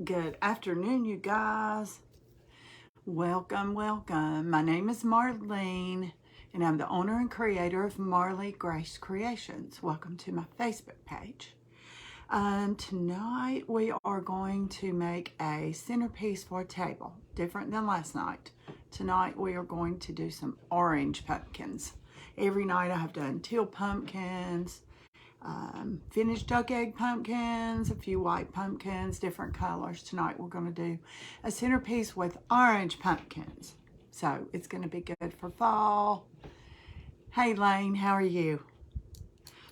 Good afternoon, you guys. Welcome. My name is Marlene, and I'm the owner and creator of Marley Grace Creations. Welcome to my Facebook page. Tonight we are going to make a centerpiece for a table, different than last night. Tonight we are going to do some orange pumpkins. Every night I have done teal pumpkins, finished duck egg pumpkins, a few white pumpkins, different colors. Tonight we're going to do a centerpiece with orange pumpkins. So it's going to be good for fall. Hey Lane, how are you?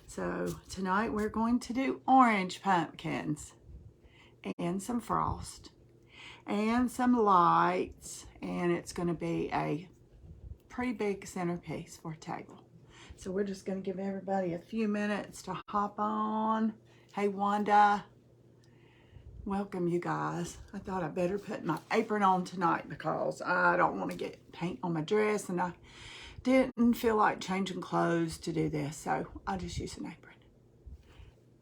So tonight we're going to do orange pumpkins and some frost and some lights, and it's going to be a pretty big centerpiece for a table. So we're just going to give everybody a few minutes to hop on. Hey, Wanda. Welcome, you guys. I thought I better put my apron on tonight because I don't want to get paint on my dress, and I didn't feel like changing clothes to do this, so I just use an apron.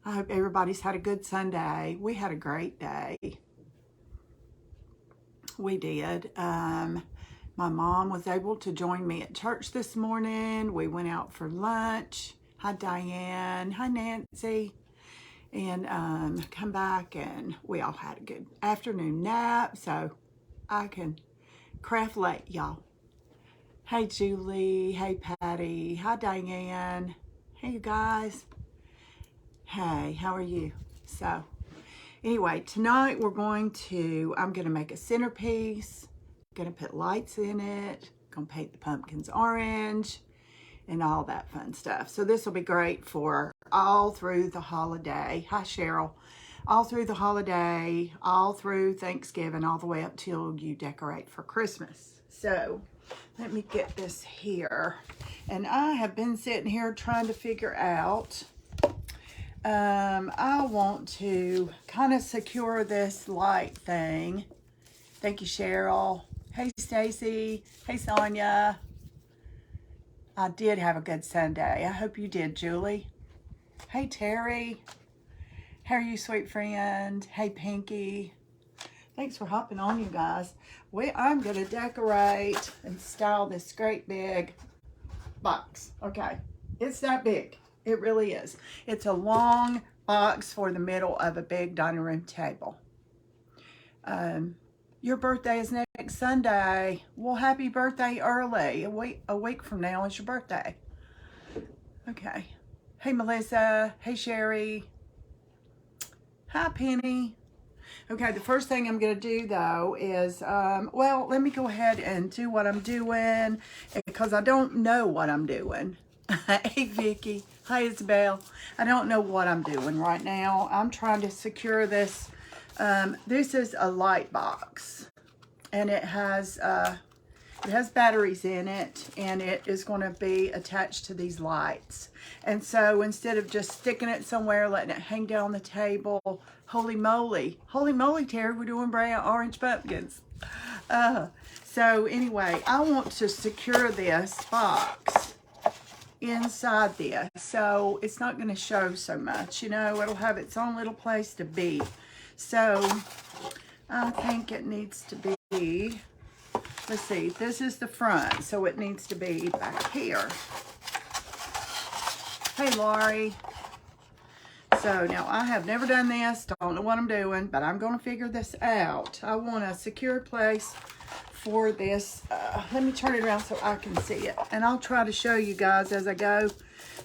I hope everybody's had a good Sunday. We had a great day. We did. My mom was able to join me at church this morning. We went out for lunch. Hi, Diane. Hi, Nancy. And come back, and we all had a good afternoon nap, so I can craft late, y'all. Hey, Julie. Hey, Patty. Hi, Diane. Hey, you guys. Hey, how are you? So, anyway, tonight I'm going to make a centerpiece. Gonna put lights in it, gonna paint the pumpkins orange and all that fun stuff. So this will be great for all through the holiday. Hi Cheryl. All through the holiday, all through Thanksgiving, all the way up till you decorate for Christmas. So let me get this here. And I have been sitting here trying to figure out, I want to kind of secure this light thing. Thank you, Cheryl. Hey, Stacy. Hey, Sonia. I did have a good Sunday. I hope you did, Julie. Hey, Terry. How are you, sweet friend? Hey, Pinky. Thanks for hopping on, you guys. I'm going to decorate and style this great big box. Okay. It's that big. It really is. It's a long box for the middle of a big dining room table. Your birthday is next Sunday. Well, happy birthday early. A week from now is your birthday. Okay. Hey, Melissa. Hey, Sherry. Hi, Penny. Okay, the first thing I'm going to do, though, is, well, let me go ahead and do what I'm doing because I don't know what I'm doing. Hey, Vicky. Hi, Isabel. I don't know what I'm doing right now. I'm trying to secure this. This is a light box, and it has batteries in it, and it is going to be attached to these lights. And so instead of just sticking it somewhere, letting it hang down the table, holy moly, Terry, we're doing brown orange pumpkins. So anyway, I want to secure this box inside this, so it's not going to show so much. You know, it'll have its own little place to be. So I think it needs to be, let's see, this is the front, so it needs to be back here. Hey, Laurie. So now I have never done this, don't know what I'm doing, but I'm going to figure this out. I want a secure place for this. Let me turn it around so I can see it, and I'll try to show you guys as I go.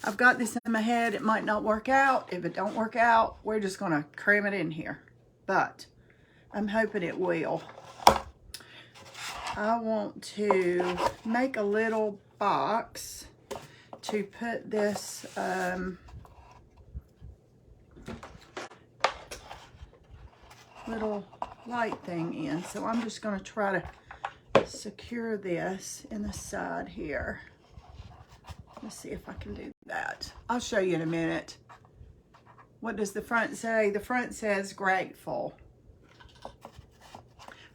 I've got this in my head. It might not work out. If it don't work out, we're just going to cram it in here. But I'm hoping it will. I want to make a little box to put this little light thing in. So I'm just going to try to secure this in the side here. Let's see if I can do that. I'll show you in a minute. What does the front say? The front says grateful.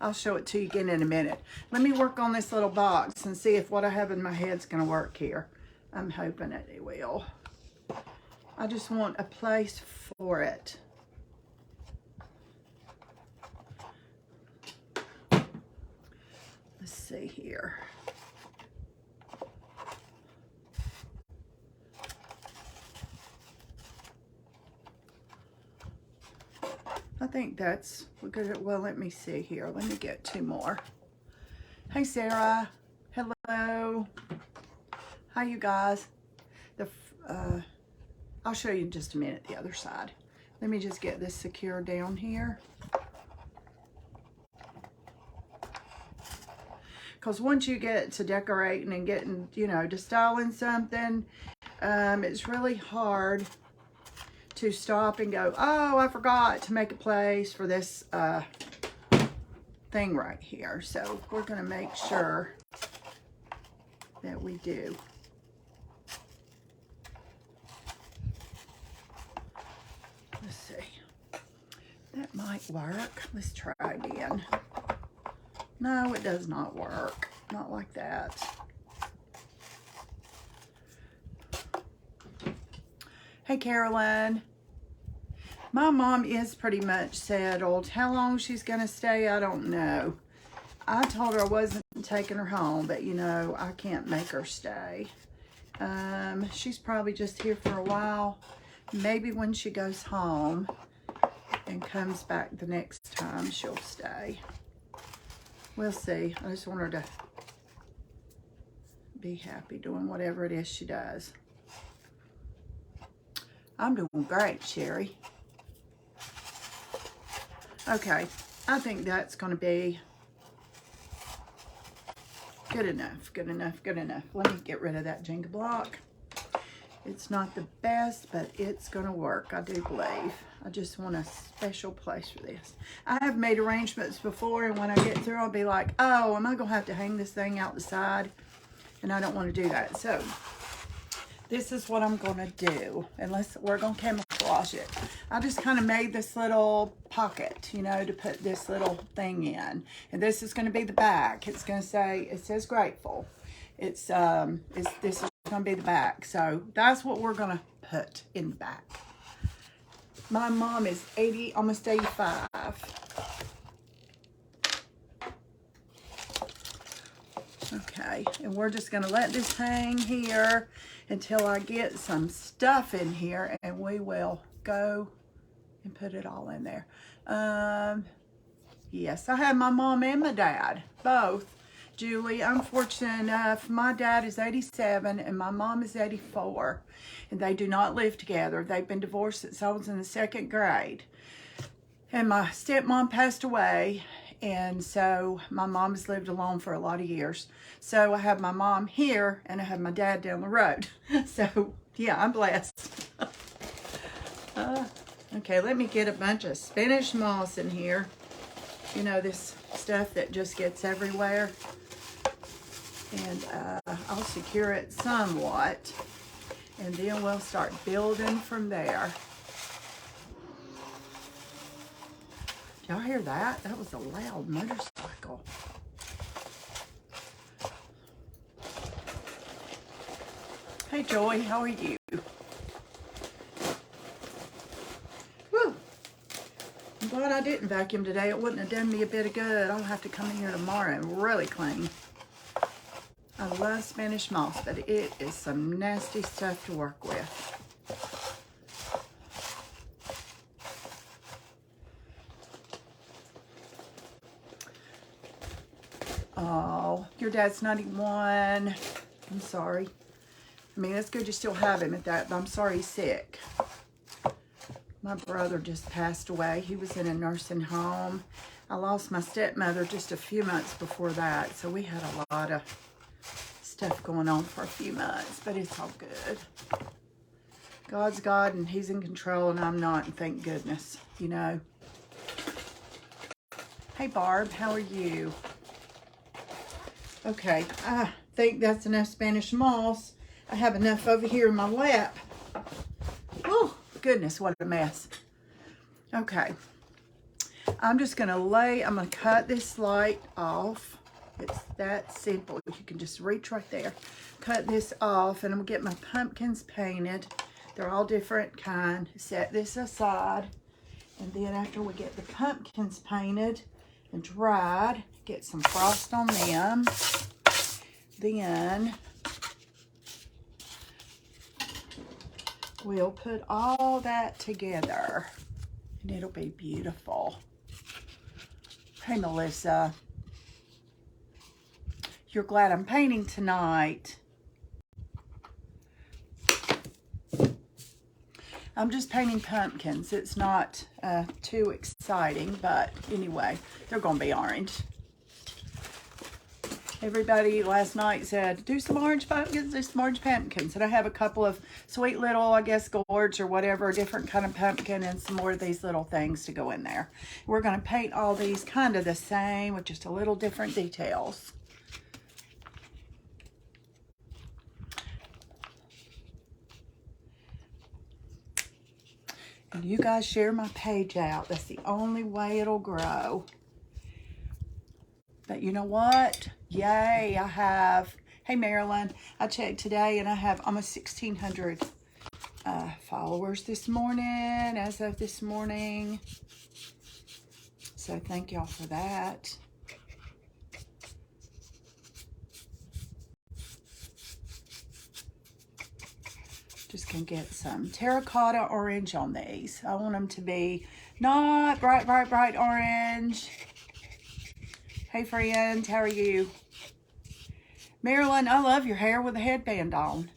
I'll show it to you again in a minute. Let me work on this little box and see if what I have in my head's going to work here. I'm hoping it will. I just want a place for it. see here. I think that's, we're good at, well, let me see here. Let me get 2 more. Hey, Sarah. Hello. Hi, you guys. I'll show you in just a minute the other side. Let me just get this secure down here. Because once you get to decorating and getting, you know, to styling something, it's really hard to stop and go, oh, I forgot to make a place for this thing right here. So we're going to make sure that we do. Let's see. That might work. Let's try again. No, it does not work. Not like that. Hey, Carolyn. My mom is pretty much settled. How long she's going to stay, I don't know. I told her I wasn't taking her home, but, you know, I can't make her stay. She's probably just here for a while. Maybe when she goes home and comes back the next time, she'll stay. We'll see. I just want her to be happy doing whatever it is she does. I'm doing great, Sherry. Okay, I think that's going to be good enough, good enough, good enough. Let me get rid of that Jenga block. It's not the best, but it's going to work, I do believe. I just want a special place for this. I have made arrangements before, and when I get through, I'll be like, oh, am I going to have to hang this thing out the side? And I don't want to do that. So this is what I'm going to do, unless we're going to camouflage it. I just kind of made this little pocket, you know, to put this little thing in. And this is going to be the back. It's going to say, it says grateful. This is going to be the back. So that's what we're going to put in the back. My mom is 80, almost 85. Okay, and we're just going to let this hang here until I get some stuff in here, and we will go and put it all in there. Yes, I have my mom and my dad, both. Julie, I'm fortunate enough, my dad is 87 and my mom is 84, and they do not live together. They've been divorced since I was in the 2nd grade. And my stepmom passed away, and so my mom has lived alone for a lot of years. So I have my mom here, and I have my dad down the road. So, yeah, I'm blessed. Okay, let me get a bunch of Spanish moss in here. You know, this stuff that just gets everywhere. And I'll secure it somewhat. And then we'll start building from there. Did y'all hear that? That was a loud motorcycle. Hey, Joy, how are you? Woo! I'm glad I didn't vacuum today. It wouldn't have done me a bit of good. I'll have to come in here tomorrow and really clean. I love Spanish moss, but it is some nasty stuff to work with. Oh, your dad's 91. I'm sorry. I mean, it's good you still have him at that, but I'm sorry he's sick. My brother just passed away. He was in a nursing home. I lost my stepmother just a few months before that, so we had a lot of stuff going on for a few months, but it's all good. God's God, and he's in control, and I'm not, and thank goodness, you know. Hey, Barb, how are you? Okay, I think that's enough Spanish moss. I have enough over here in my lap. Oh, goodness, what a mess. Okay, I'm just going to cut this light off. It's that simple. You can just reach right there. Cut this off, and I'm going to get my pumpkins painted. They're all different kind. Set this aside. And then after we get the pumpkins painted and dried, Get some frost on them. Then we'll put all that together and it'll be beautiful. Hey, Melissa. You're glad I'm painting tonight. I'm just painting pumpkins. It's not too exciting, but anyway, they're going to be orange. Everybody last night said, do some orange pumpkins, do some orange pumpkins. And I have a couple of sweet little, I guess, gourds or whatever, different kind of pumpkin and some more of these little things to go in there. We're going to paint all these kind of the same with just a little different details. And you guys share my page out. That's the only way it'll grow. But you know what? Yay, I have, hey Marilyn, I checked today and I have almost 1,600 followers this morning, as of this morning. So thank y'all for that. Just gonna get some terracotta orange on these. I want them to be not bright, bright, bright orange. Hey friend, how are you? Marilyn, I love your hair with a headband on.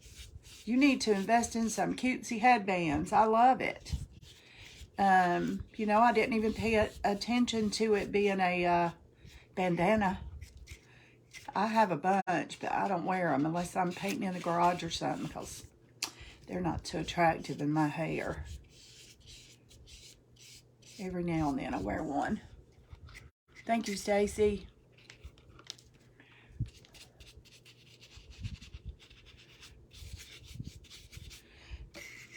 You need to invest in some cutesy headbands. I love it. You know, I didn't even pay attention to it being a bandana. I have a bunch, but I don't wear them unless I'm painting in the garage or something because they're not too attractive in my hair. Every now and then I wear one. Thank you, Stacy.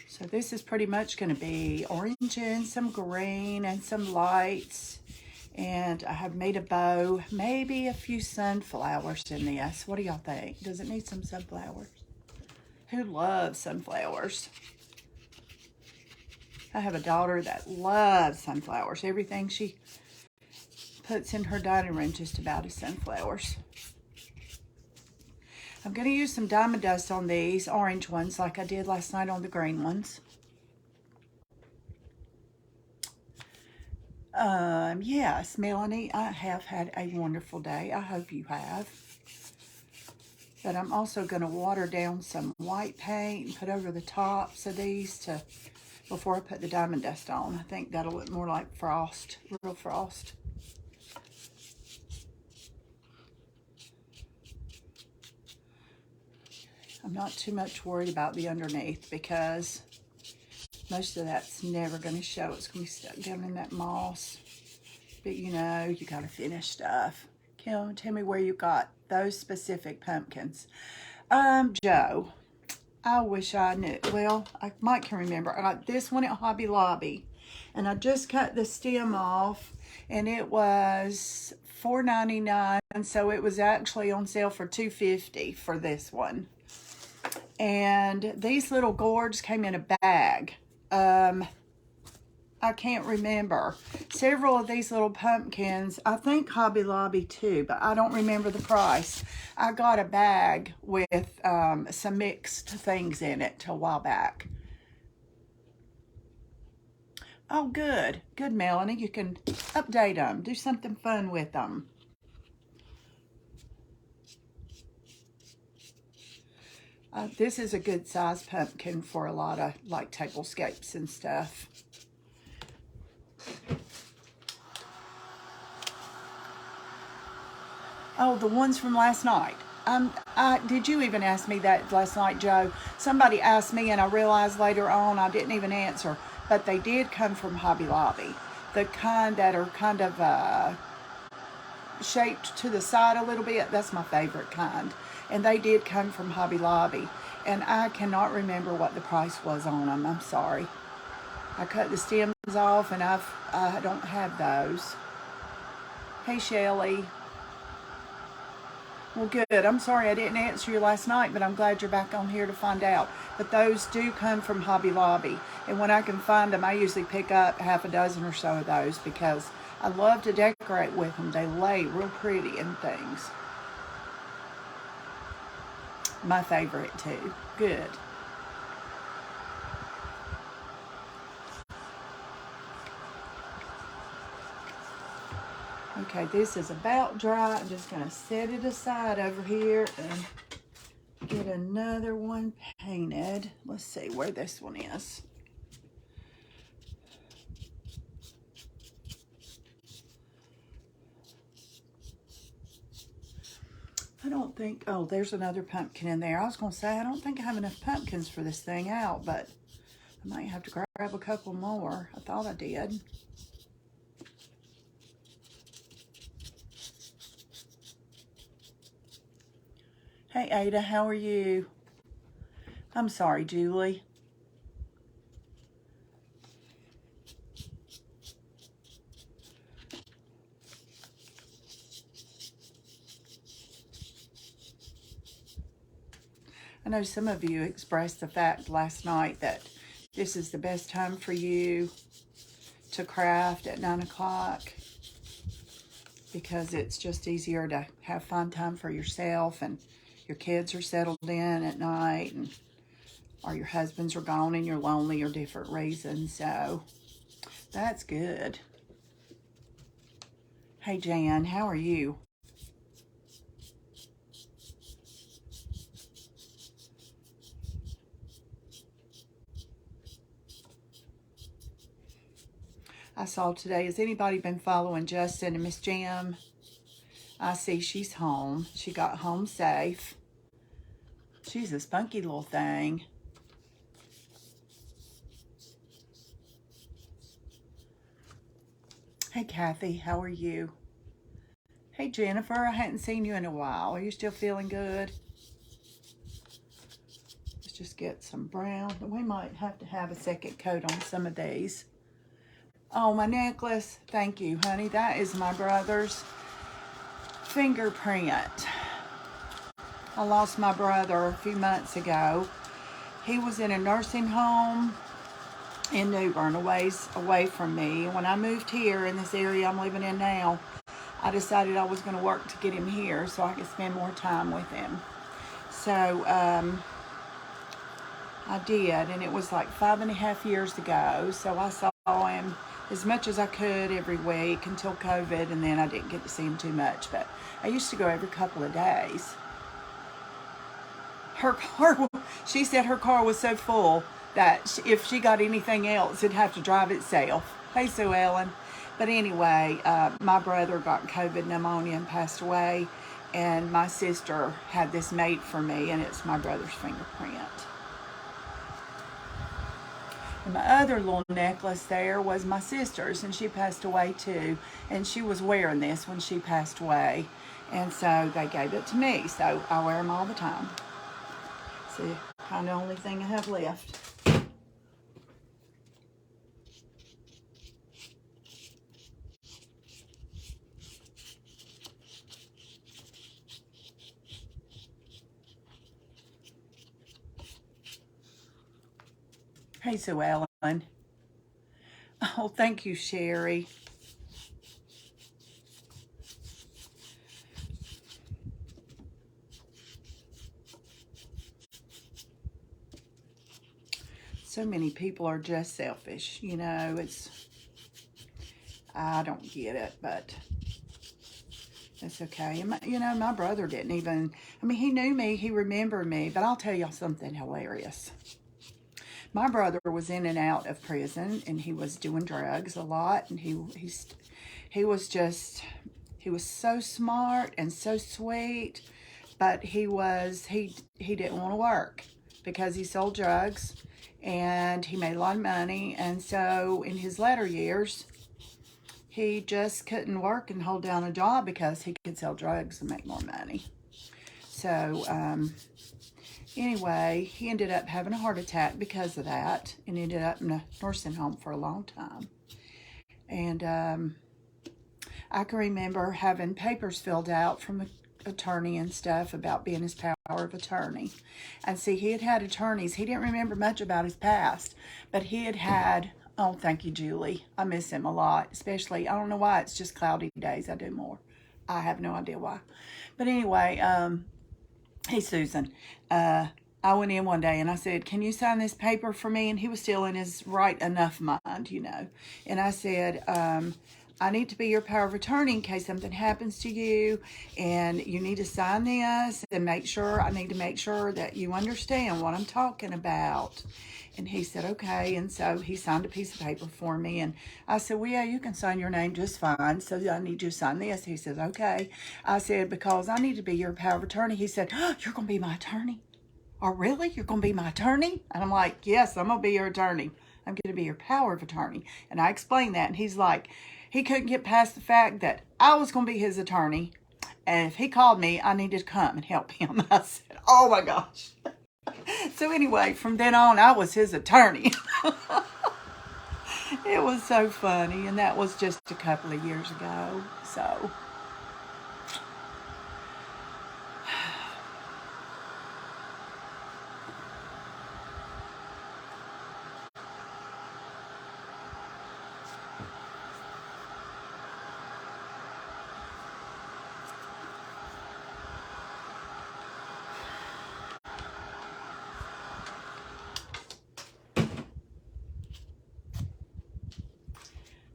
So this is pretty much going to be orange and some green and some lights. And I have made a bow, maybe a few sunflowers in this. What do y'all think? Does it need some sunflowers? Who loves sunflowers? I have a daughter that loves sunflowers. Everything she puts in her dining room just about is sunflowers. I'm going to use some diamond dust on these orange ones like I did last night on the green ones. Yes, Melanie, I have had a wonderful day. I hope you have. But I'm also going to water down some white paint and put over the tops of these before I put the diamond dust on. I think that'll look more like frost, real frost. I'm not too much worried about the underneath because most of that's never going to show. It's going to be stuck down in that moss. But you know, you got to finish stuff. Kim, tell me where you got those specific pumpkins. Joe, I wish I knew. Well, I might can remember. I got this one at Hobby Lobby. And I just cut the stem off. And it was $4.99. So it was actually on sale for $2.50 for this one. And these little gourds came in a bag. I can't remember. Several of these little pumpkins, I think Hobby Lobby too, but I don't remember the price. I got a bag with some mixed things in it a while back. Oh, good. Good, Melanie. You can update them. Do something fun with them. This is a good size pumpkin for a lot of like tablescapes and stuff. Oh, the ones from last night. Did you even ask me that last night, Joe? Somebody asked me and I realized later on I didn't even answer. But they did come from Hobby Lobby. The kind that are kind of shaped to the side a little bit. That's my favorite kind. And they did come from Hobby Lobby. And I cannot remember what the price was on them. I'm sorry. I cut the stems off and I don't have those. Hey, Shelly. Well, good. I'm sorry I didn't answer you last night, but I'm glad you're back on here to find out. But those do come from Hobby Lobby. And when I can find them, I usually pick up half a dozen or so of those because I love to decorate with them. They lay real pretty and things. My favorite too. Good. Okay, this is about dry. I'm just going to set it aside over here and get another one painted. Let's see where this one is. I don't think, oh, there's another pumpkin in there. I was going to say, I don't think I have enough pumpkins for this thing out, but I might have to grab a couple more. I thought I did. Hey, Ada, how are you? I'm sorry, Julie. I know some of you expressed the fact last night that this is the best time for you to craft at 9 o'clock because it's just easier to have fun time for yourself and your kids are settled in at night and or your husbands are gone and you're lonely or different reasons. So that's good. Hey, Jan, how are you? I saw today, has anybody been following Justin and Miss Jam? I see she's home. She got home safe. She's a spunky little thing. Hey, Kathy, how are you? Hey, Jennifer, I hadn't seen you in a while. Are you still feeling good? Let's just get some brown. We might have to have a second coat on some of these. Oh, my necklace. Thank you, honey. That is my brother's fingerprint. I lost my brother a few months ago. He was in a nursing home in New Bern, a ways away from me. When I moved here in this area I'm living in now, I decided I was going to work to get him here so I could spend more time with him. So I did, and it was like 5.5 years ago. So I saw him as much as I could every week until COVID, and then I didn't get to see him too much. But I used to go every couple of days. Her car, she said her car was so full that if she got anything else, it'd have to drive itself. Hey, Sue Ellen. But anyway, my brother got COVID pneumonia and passed away, and my sister had this made for me, and it's my brother's fingerprint. And my other little necklace there was my sister's, and she passed away too, and she was wearing this when she passed away, and so they gave it to me, so I wear them all the time. See, kind of the only thing I have left. Hey, Sue Ellen. Oh, thank you, Sherry. So many people are just selfish, you know, I don't get it, but it's okay. And you know, my brother didn't even, I mean, he knew me, he remembered me, but I'll tell y'all something hilarious. My brother was in and out of prison, and he was doing drugs a lot, and he was so smart and so sweet, but he didn't want to work because he sold drugs and he made a lot of money, and so in his latter years he just couldn't work and hold down a job because he could sell drugs and make more money. So anyway, he ended up having a heart attack because of that, and ended up in a nursing home for a long time. And I can remember having papers filled out from attorney and stuff about being his power of attorney. And see, he had had attorneys. He didn't remember much about his past, but he had had, oh, thank you, Julie. I miss him a lot, especially, I don't know why, it's just cloudy days. I do more. I have no idea why. But anyway, hey, Susan. I went in one day and I said, can you sign this paper for me? And he was still in his right enough mind, you know. And I said, I need to be your power of attorney in case something happens to you. And you need to sign this and I need to make sure that you understand what I'm talking about. And he said, okay. And so he signed a piece of paper for me. And I said, well, yeah, you can sign your name just fine. So I need you to sign this. He says, okay. I said, because I need to be your power of attorney. He said, oh, you're going to be my attorney? Oh, really? You're going to be my attorney? And I'm like, yes, I'm going to be your attorney. I'm going to be your power of attorney. And I explained that. And he's like, he couldn't get past the fact that I was going to be his attorney. And if he called me, I needed to come and help him. I said, oh my gosh. So anyway, from then on, I was his attorney. It was so funny. And that was just a couple of years ago. So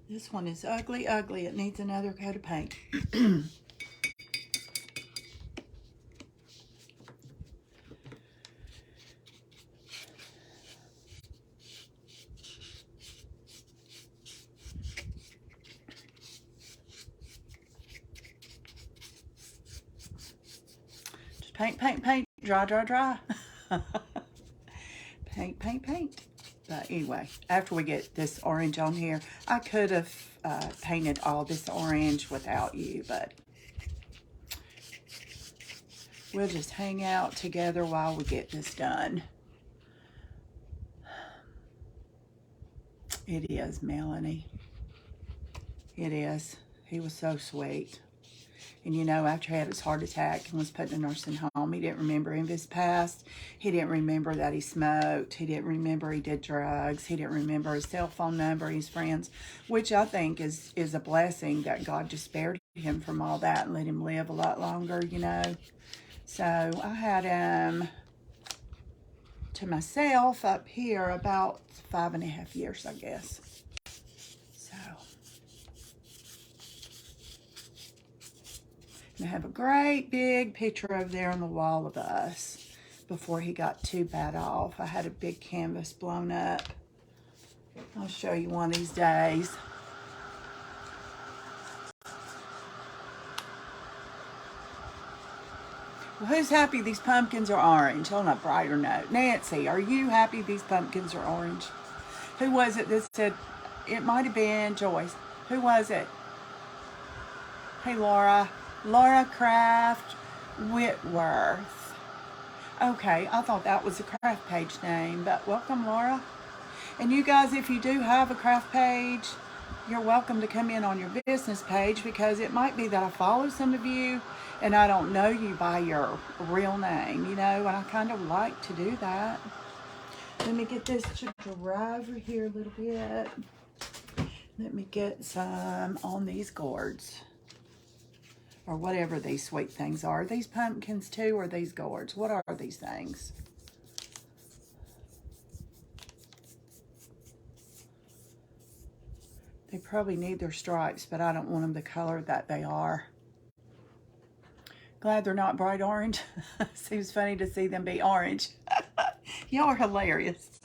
this one is ugly, ugly. It needs another coat of paint. Just paint, paint, paint. Dry, dry, dry. Paint, paint, paint. But anyway, after we get this orange on here, I could have painted all this orange without you, but we'll just hang out together while we get this done. It is, Melanie. It is. He was so sweet. And you know, after he had his heart attack and was put in a nursing home, he didn't remember any of his past. He didn't remember that he smoked. He didn't remember he did drugs. He didn't remember his cell phone number, his friends, which I think is a blessing that God just spared him from all that and let him live a lot longer, you know. So I had him to myself up here about 5.5 years, I guess. I have a great big picture over there on the wall of us before he got too bad off. I had a big canvas blown up. I'll show you one of these days. Well, who's happy these pumpkins are orange? On a brighter note. Nancy, are you happy these pumpkins are orange? Who was it that said, it might have been Joyce. Who was it? Hey, Laura. Laura Craft Whitworth. Okay, I thought that was a craft page name, but welcome, Laura. And you guys, if you do have a craft page, you're welcome to come in on your business page, because it might be that I follow some of you and I don't know you by your real name, you know, and I kind of like to do that. Let me get this to dry over here a little bit. Let me get some on these gourds. Or whatever these sweet things are. Are these pumpkins too, or these gourds? What are these things? They probably need their stripes, but I don't want them the color that they are. Glad they're not bright orange. Seems funny to see them be orange. Y'all are hilarious.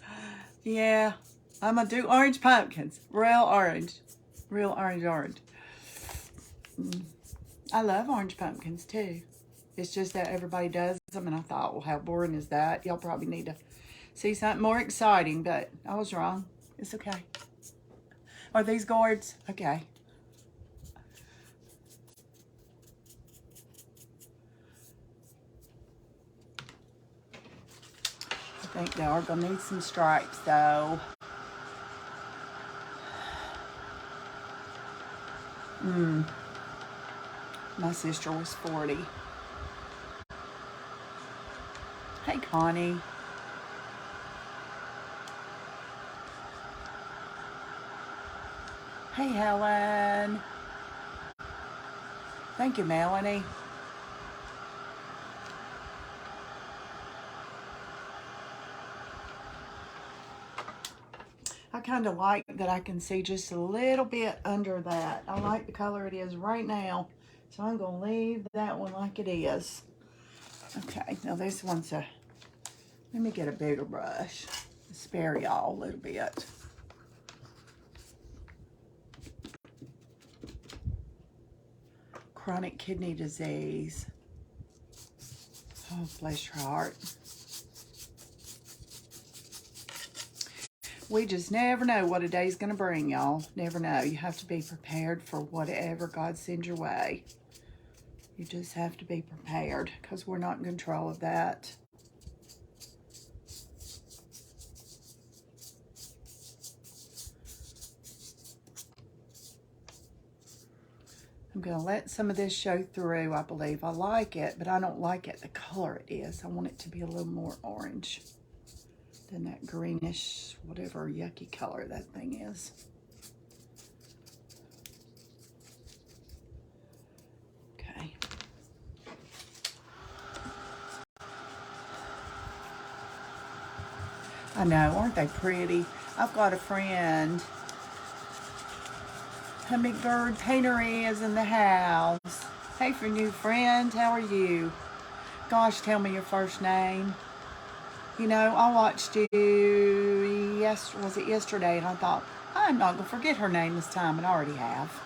Yeah, I'm going to do orange pumpkins. Real orange. Real orange. I love orange pumpkins too. It's just that everybody does them, and I thought, well, how boring is that? Y'all probably need to see something more exciting, but I was wrong. It's okay. Are these gourds? Okay. I think they are going to need some stripes, though. My sister was 40. Hey, Connie. Hey, Helen. Thank you, Melanie. I kind of like that I can see just a little bit under that. I like the color it is right now. So I'm going to leave that one like it is. Okay, now this one's let me get a bigger brush. Spare y'all a little bit. Chronic kidney disease. Oh, bless your heart. We just never know what a day's going to bring, y'all. Never know. You have to be prepared for whatever God sends your way. You just have to be prepared because we're not in control of that. I'm going to let some of this show through, I believe. I like it, but I don't like it the color it is. I want it to be a little more orange than that greenish, whatever yucky color that thing is. Okay. I know, aren't they pretty? I've got a friend. Hummingbird Paintery is in the house. Hey, for new friend, how are you? Gosh, tell me your first name. You know, I watched you, was it yesterday, and I thought, I'm not going to forget her name this time, and I already have.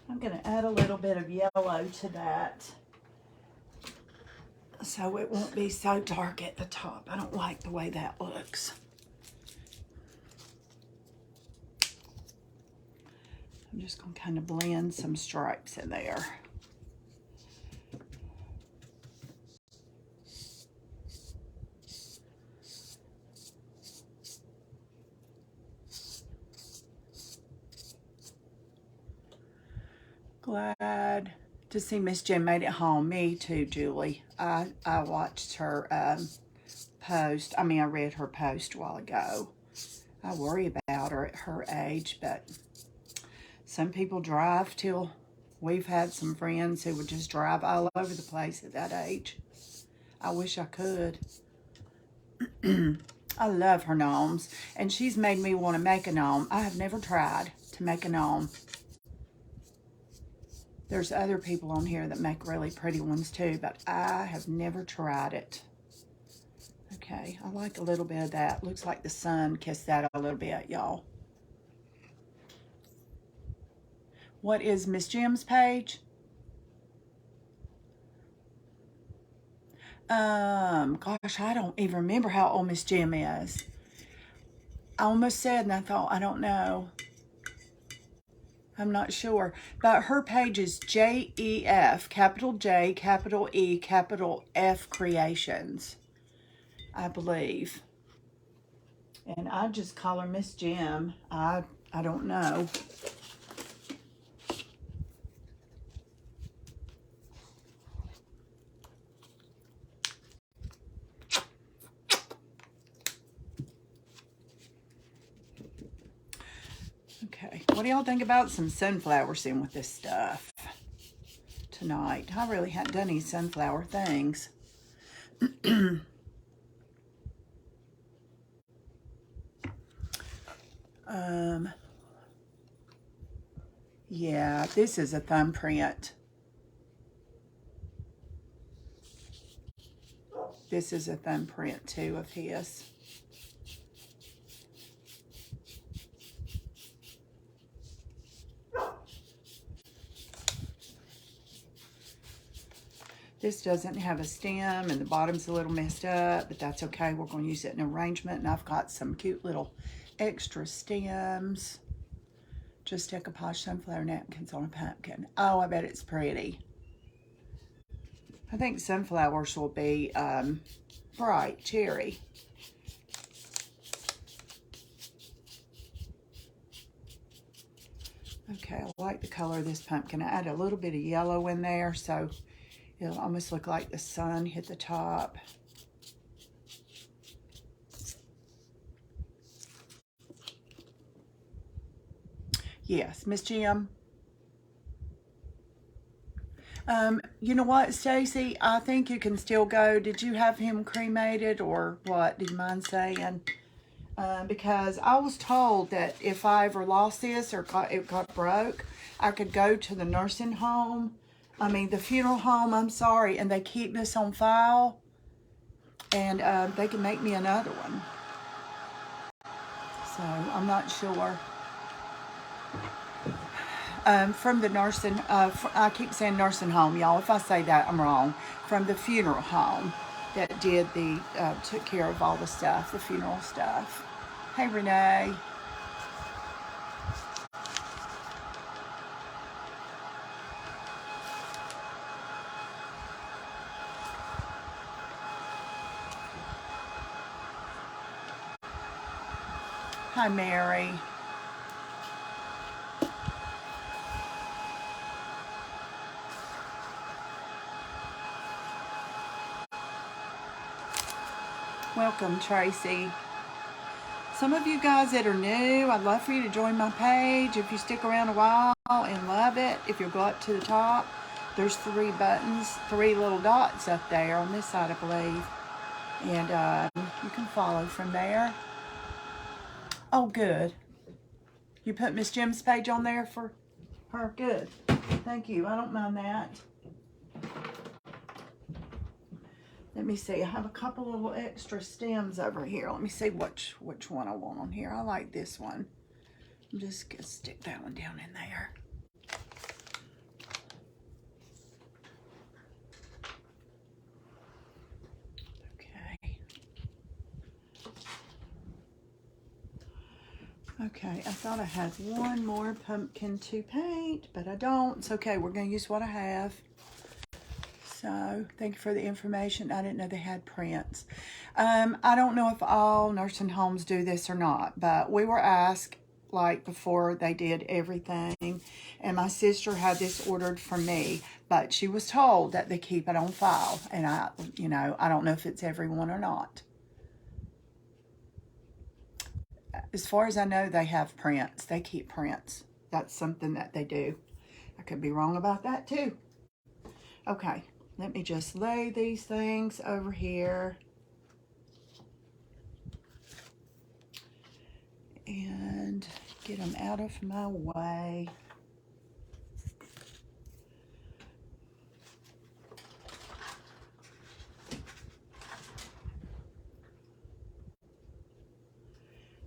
I'm going to add a little bit of yellow to that so it won't be so dark at the top. I don't like the way that looks. I'm just going to kind of blend some stripes in there. Glad to see Miss Jen made it home. Me too, Julie. I watched her post. I mean, I read her post a while ago. I worry about her at her age, but some people drive till, we've had some friends who would just drive all over the place at that age. I wish I could. I love her gnomes, and she's made me want to make a gnome. I have never tried to make a gnome. There's other people on here that make really pretty ones too, but I have never tried it. Okay, I like a little bit of that. Looks like the sun kissed that a little bit, y'all. What is Miss Jim's page? Gosh, I don't even remember how old Miss Jim is. I almost said, and I thought, I don't know. I'm not sure. But her page is JEF, capital J, capital E, capital F Creations, I believe. And I just call her Miss Jim. I don't know. Okay, what do y'all think about some sunflowers in with this stuff tonight? I really hadn't done any sunflower things. Yeah, this is a thumbprint. This is a thumbprint too of his. This doesn't have a stem and the bottom's a little messed up, but that's okay. We're going to use it in arrangement, and I've got some cute little extra stems. Just decoupage sunflower napkins on a pumpkin. Oh, I bet it's pretty. I think sunflowers will be bright cherry. Okay, I like the color of this pumpkin. I add a little bit of yellow in there so it'll almost look like the sun hit the top. Yes, Miss Jim. You know what, Stacy? I think you can still go. Did you have him cremated or what? Do you mind saying? Because I was told that if I ever lost this or it got broke, I could go to the nursing home. I mean, the funeral home, I'm sorry, and they keep this on file, and they can make me another one. So, I'm not sure. From the nursing, I keep saying nursing home, y'all. If I say that, I'm wrong. From the funeral home that did took care of all the stuff, the funeral stuff. Hey, Renee. Hi, Mary. Welcome, Tracy. Some of you guys that are new, I'd love for you to join my page. If you stick around a while and love it, if you'll go up to the top, there's 3 buttons, 3 little dots up there on this side, I believe. And you can follow from there. Oh, good. You put Miss Jim's page on there for her? Good. Thank you. I don't mind that. Let me see. I have a couple little extra stems over here. Let me see which one I want on here. I like this one. I'm just going to stick that one down in there. Okay, I thought I had one more pumpkin to paint, but I don't. It's okay, we're going to use what I have. So, thank you for the information. I didn't know they had prints. I don't know if all nursing homes do this or not, but we were asked, like, before they did everything, and my sister had this ordered from me, but she was told that they keep it on file, and I don't know if it's everyone or not. As far as I know, they have prints. They keep prints. That's something that they do. I could be wrong about that too. Okay, let me just lay these things over here. And get them out of my way.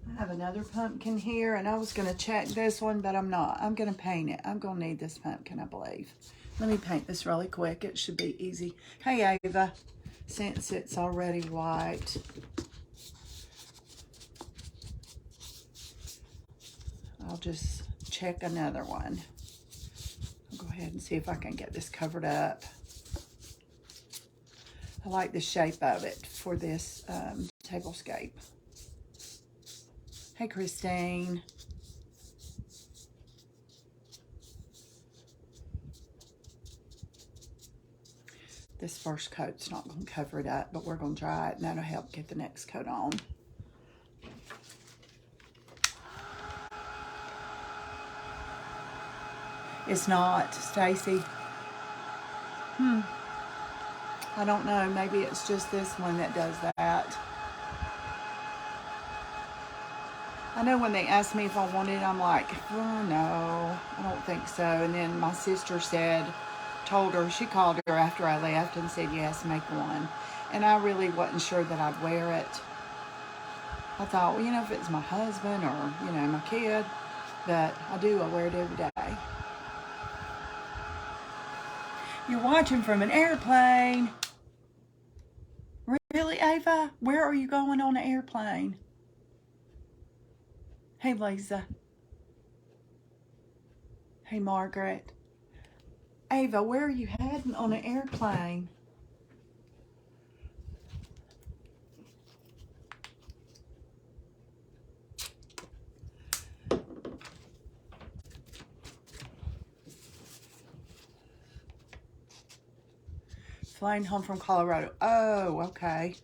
I have another pumpkin here, and I was going to check this one, but I'm not. I'm going to paint it. I'm going to need this pumpkin, I believe. Let me paint this really quick. It should be easy. Hey, Ava, since it's already white. I'll just check another one. I'll go ahead and see if I can get this covered up. I like the shape of it for this tablescape. Hey, Christine. This first coat's not going to cover it up, but we're going to dry it, and that'll help get the next coat on. It's not, Stacy. I don't know. Maybe it's just this one that does that. I know when they asked me if I wanted it, I'm like, oh, no, I don't think so. And then my sister told her, she called her after I left and said, yes, make one. And I really wasn't sure that I'd wear it. I thought, well, if it's my husband or, my kid, but I wear it every day. You're watching from an airplane. Really, Ava? Where are you going on an airplane? Hey, Lisa. Hey, Margaret. Ava, where are you heading on an airplane? Flying home from Colorado. Oh, okay.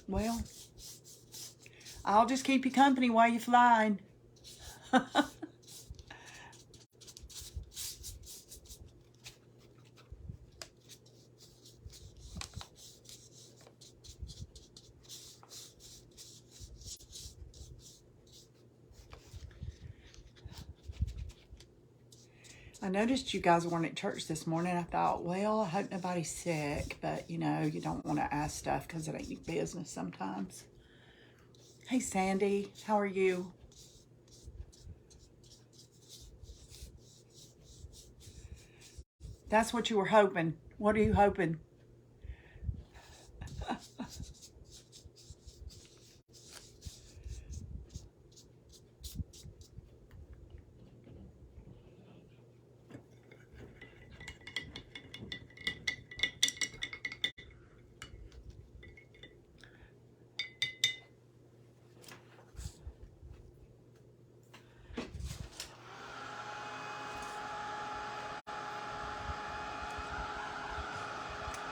Well, I'll just keep you company while you're flying. I noticed you guys weren't at church this morning. I thought, well, I hope nobody's sick, but you know, you don't want to ask stuff because it ain't your business sometimes. Hey, Sandy, how are you? That's what you were hoping. What are you hoping?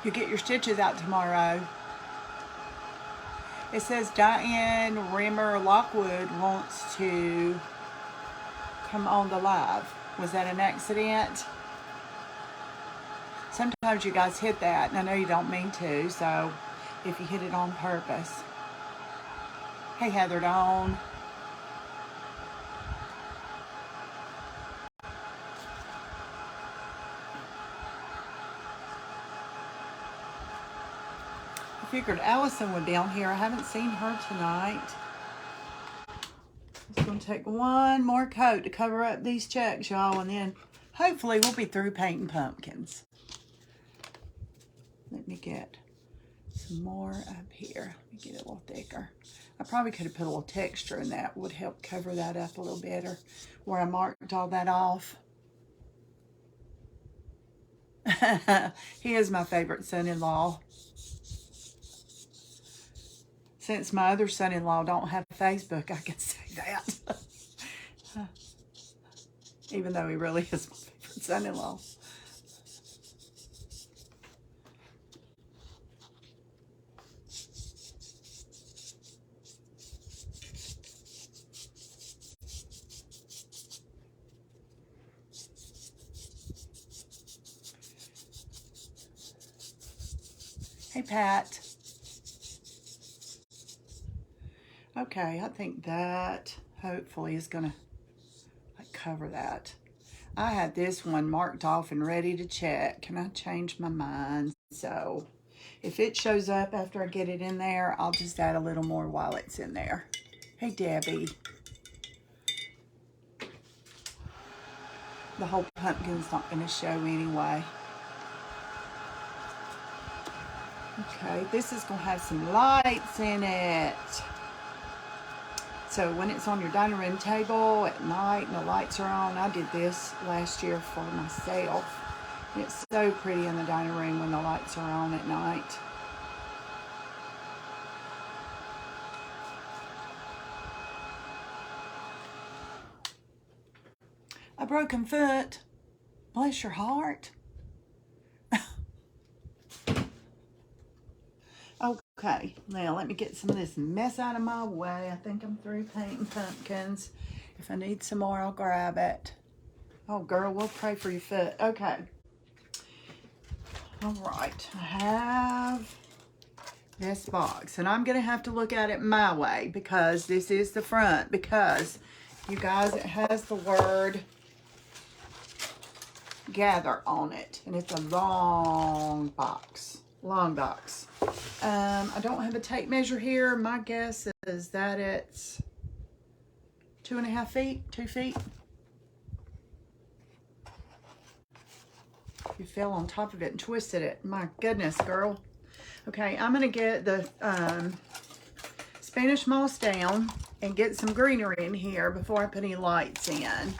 You get your stitches out tomorrow. It says Diane Rimmer Lockwood wants to come on the live. Was that an accident? Sometimes you guys hit that, and I know you don't mean to, so if you hit it on purpose. Hey, Heather Dawn. I figured Allison would be on here. I haven't seen her tonight. Just going to take one more coat to cover up these checks, y'all, and then hopefully we'll be through painting pumpkins. Let me get some more up here. Let me get it a little thicker. I probably could have put a little texture in that. Would help cover that up a little better where I marked all that off. He is my favorite son-in-law. Since my other son-in-law don't have Facebook, I can say that. Even though he really is my favorite son-in-law. Hey, Pat. Okay, I think that hopefully is going to cover that. I had this one marked off and ready to check, and I changed my mind. So if it shows up after I get it in there, I'll just add a little more while it's in there. Hey, Debbie. The whole pumpkin's not going to show anyway. Okay, this is going to have some lights in it. So when it's on your dining room table at night and the lights are on, I did this last year for myself. And it's so pretty in the dining room when the lights are on at night. A broken foot. Bless your heart. Okay, now let me get some of this mess out of my way. I think I'm through painting pumpkins. If I need some more, I'll grab it. Oh, girl, we'll pray for your foot. Okay. All right, I have this box, and I'm going to have to look at it my way because this is the front. Because, you guys, it has the word gather on it, and it's a long box. Long box. I don't have a tape measure here. My guess is that it's 2.5 feet, 2 feet. You fell on top of it and twisted it. My goodness, girl. Okay, I'm going to get the Spanish moss down and get some greenery in here before I put any lights in.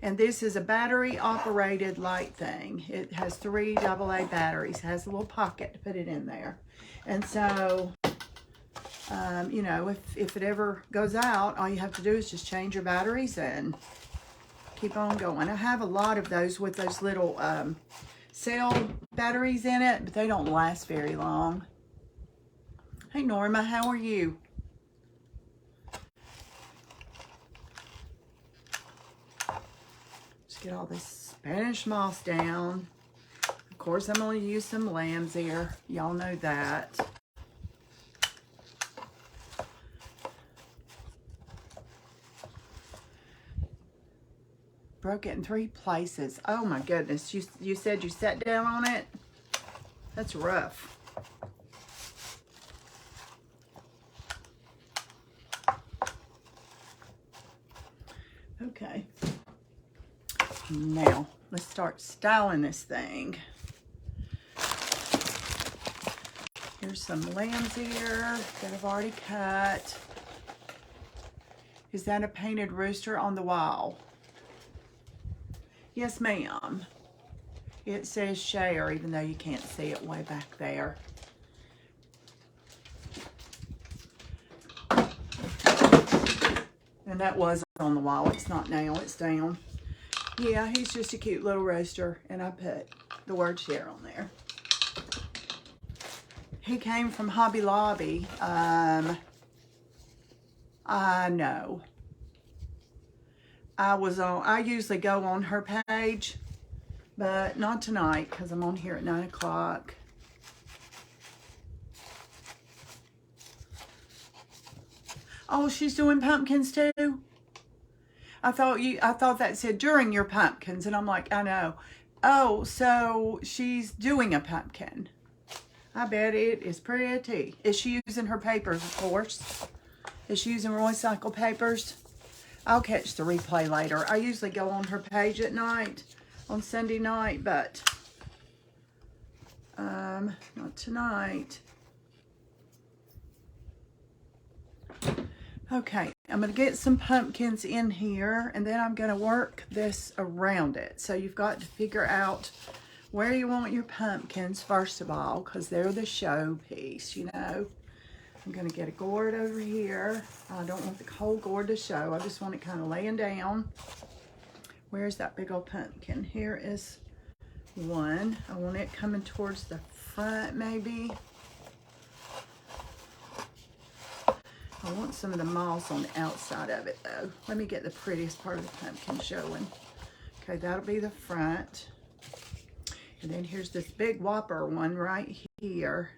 And this is a battery operated light thing. It has 3 AA batteries. It has a little pocket to put it in there. And so, you know, if it ever goes out, all you have to do is just change your batteries and keep on going. I have a lot of those with those little cell batteries in it, but they don't last very long. Hey Norma, how are you? Just get all this Spanish moss down. Of course, I'm going to use some lamb's ear. Y'all know that. Broke it in 3 places. Oh my goodness. You said you sat down on it? That's rough. Okay. Now, let's start styling this thing. Here's some lamb's ear that I've already cut. Is that a painted rooster on the wall? Yes, ma'am. It says share, even though you can't see it way back there. And that was on the wall. It's not now. It's down. Yeah, he's just a cute little rooster. And I put the word share on there. He came from Hobby Lobby. I know. I usually go on her page, but not tonight because I'm on here at 9 o'clock. Oh, she's doing pumpkins too? I thought that said during your pumpkins, and I'm like, I know. Oh, so she's doing a pumpkin. I bet it is pretty. Is she using her papers, of course? Is she using recycled papers? I'll catch the replay later. I usually go on her page at night, on Sunday night, but not tonight. Okay, I'm going to get some pumpkins in here, and then I'm going to work this around it. So you've got to figure out where you want your pumpkins, first of all, because they're the showpiece, you know. I'm going to get a gourd over here. I don't want the whole gourd to show. I just want it kind of laying down. Where's that big old pumpkin? Here is one. I want it coming towards the front, maybe. I want some of the moss on the outside of it, though. Let me get the prettiest part of the pumpkin showing. Okay, that'll be the front. And then here's this big whopper one right here.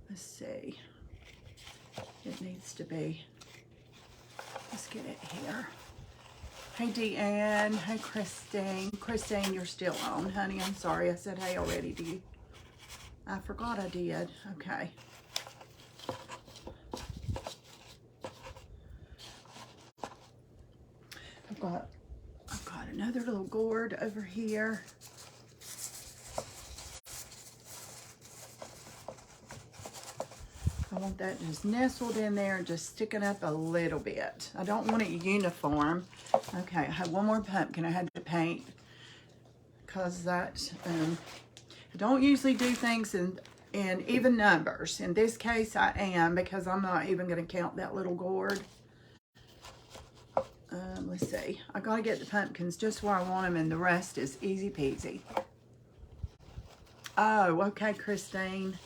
Let's see. It needs to be. Let's get it here. Hey, Deanne. Hey, Christine. Christine, you're still on, honey. I'm sorry. I said hey already to you. I forgot I did. Okay. I've got another little gourd over here. I want that just nestled in there and just sticking up a little bit. I don't want it uniform. Okay, I have one more pumpkin I had to paint because that, I don't usually do things in even numbers. In this case, I am, because I'm not even going to count that little gourd. Let's see. I got to get the pumpkins just where I want them, and the rest is easy peasy. Oh, okay, Christine.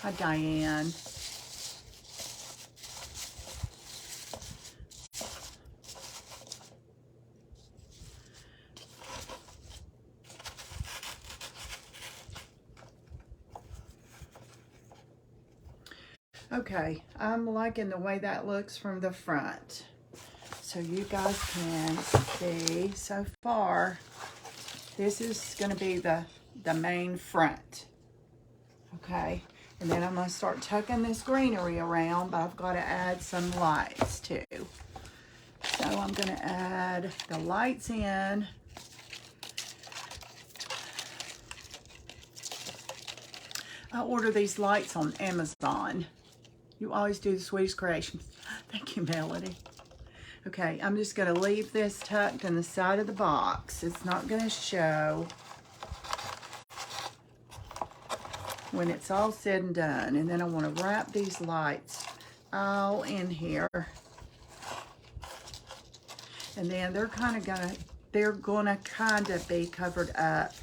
Hi, Diane. Okay, I'm liking the way that looks from the front. So you guys can see so far, this is going to be the main front. Okay, and then I'm going to start tucking this greenery around, but I've got to add some lights too. So I'm going to add the lights in. I order these lights on Amazon. You always do the sweetest creations. Thank you, Melody. Okay, I'm just going to leave this tucked in the side of the box. It's not going to show when it's all said and done. And then I want to wrap these lights all in here. And then they're gonna kind of be covered up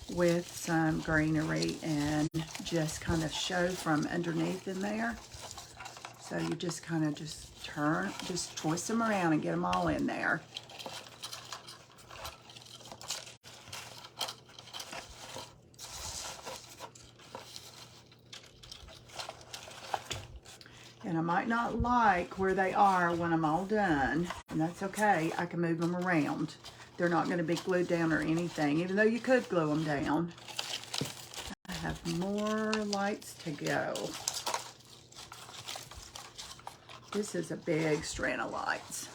with some greenery and just kind of show from underneath in there. So you just kind of just twist them around and get them all in there. And I might not like where they are when I'm all done, and that's okay. I can move them around. They're not going to be glued down or anything, even though you could glue them down. I have more lights to go. This is a big strand of lights.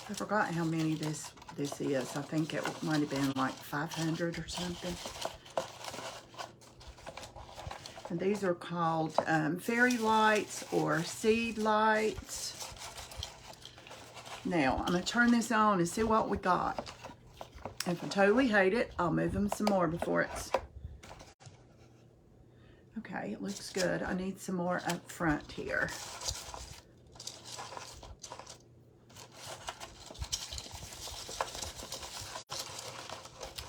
I forgot how many this is. I think it might have been like 500 or something. And these are called fairy lights or seed lights. Now, I'm going to turn this on and see what we got. If I totally hate it, I'll move them some more before it's... Okay, it looks good. I need some more up front here.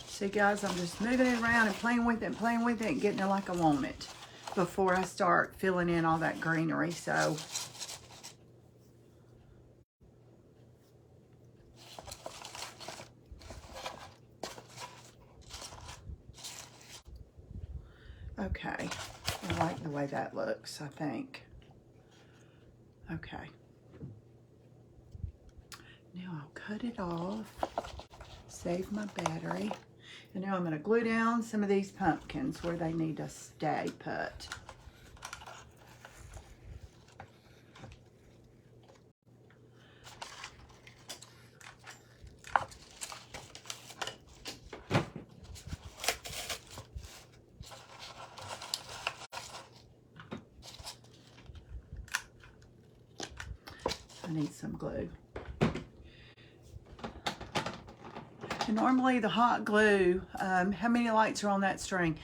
See guys, I'm just moving it around and playing with it and getting it like I want it before I start filling in all that greenery. So okay, I like the way that looks, I think. Okay, now I'll cut it off, save my battery. And now I'm going to glue down some of these pumpkins where they need to stay put. I need some glue. And normally the hot glue, how many lights are on that string?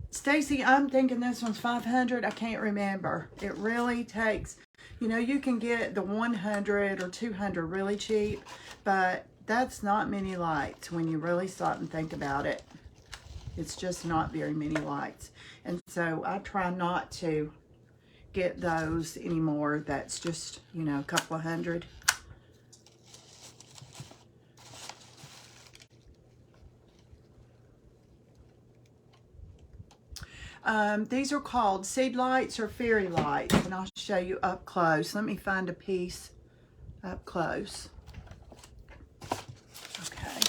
Stacy, I'm thinking this one's 500. I can't remember. It really takes, you know, you can get the 100 or 200 really cheap, but that's not many lights when you really stop and think about it. It's just not very many lights. And so I try not to get those anymore. That's just, you know, a couple of hundred. These are called seed lights or fairy lights, and I'll show you up close. Let me find a piece up close. Okay.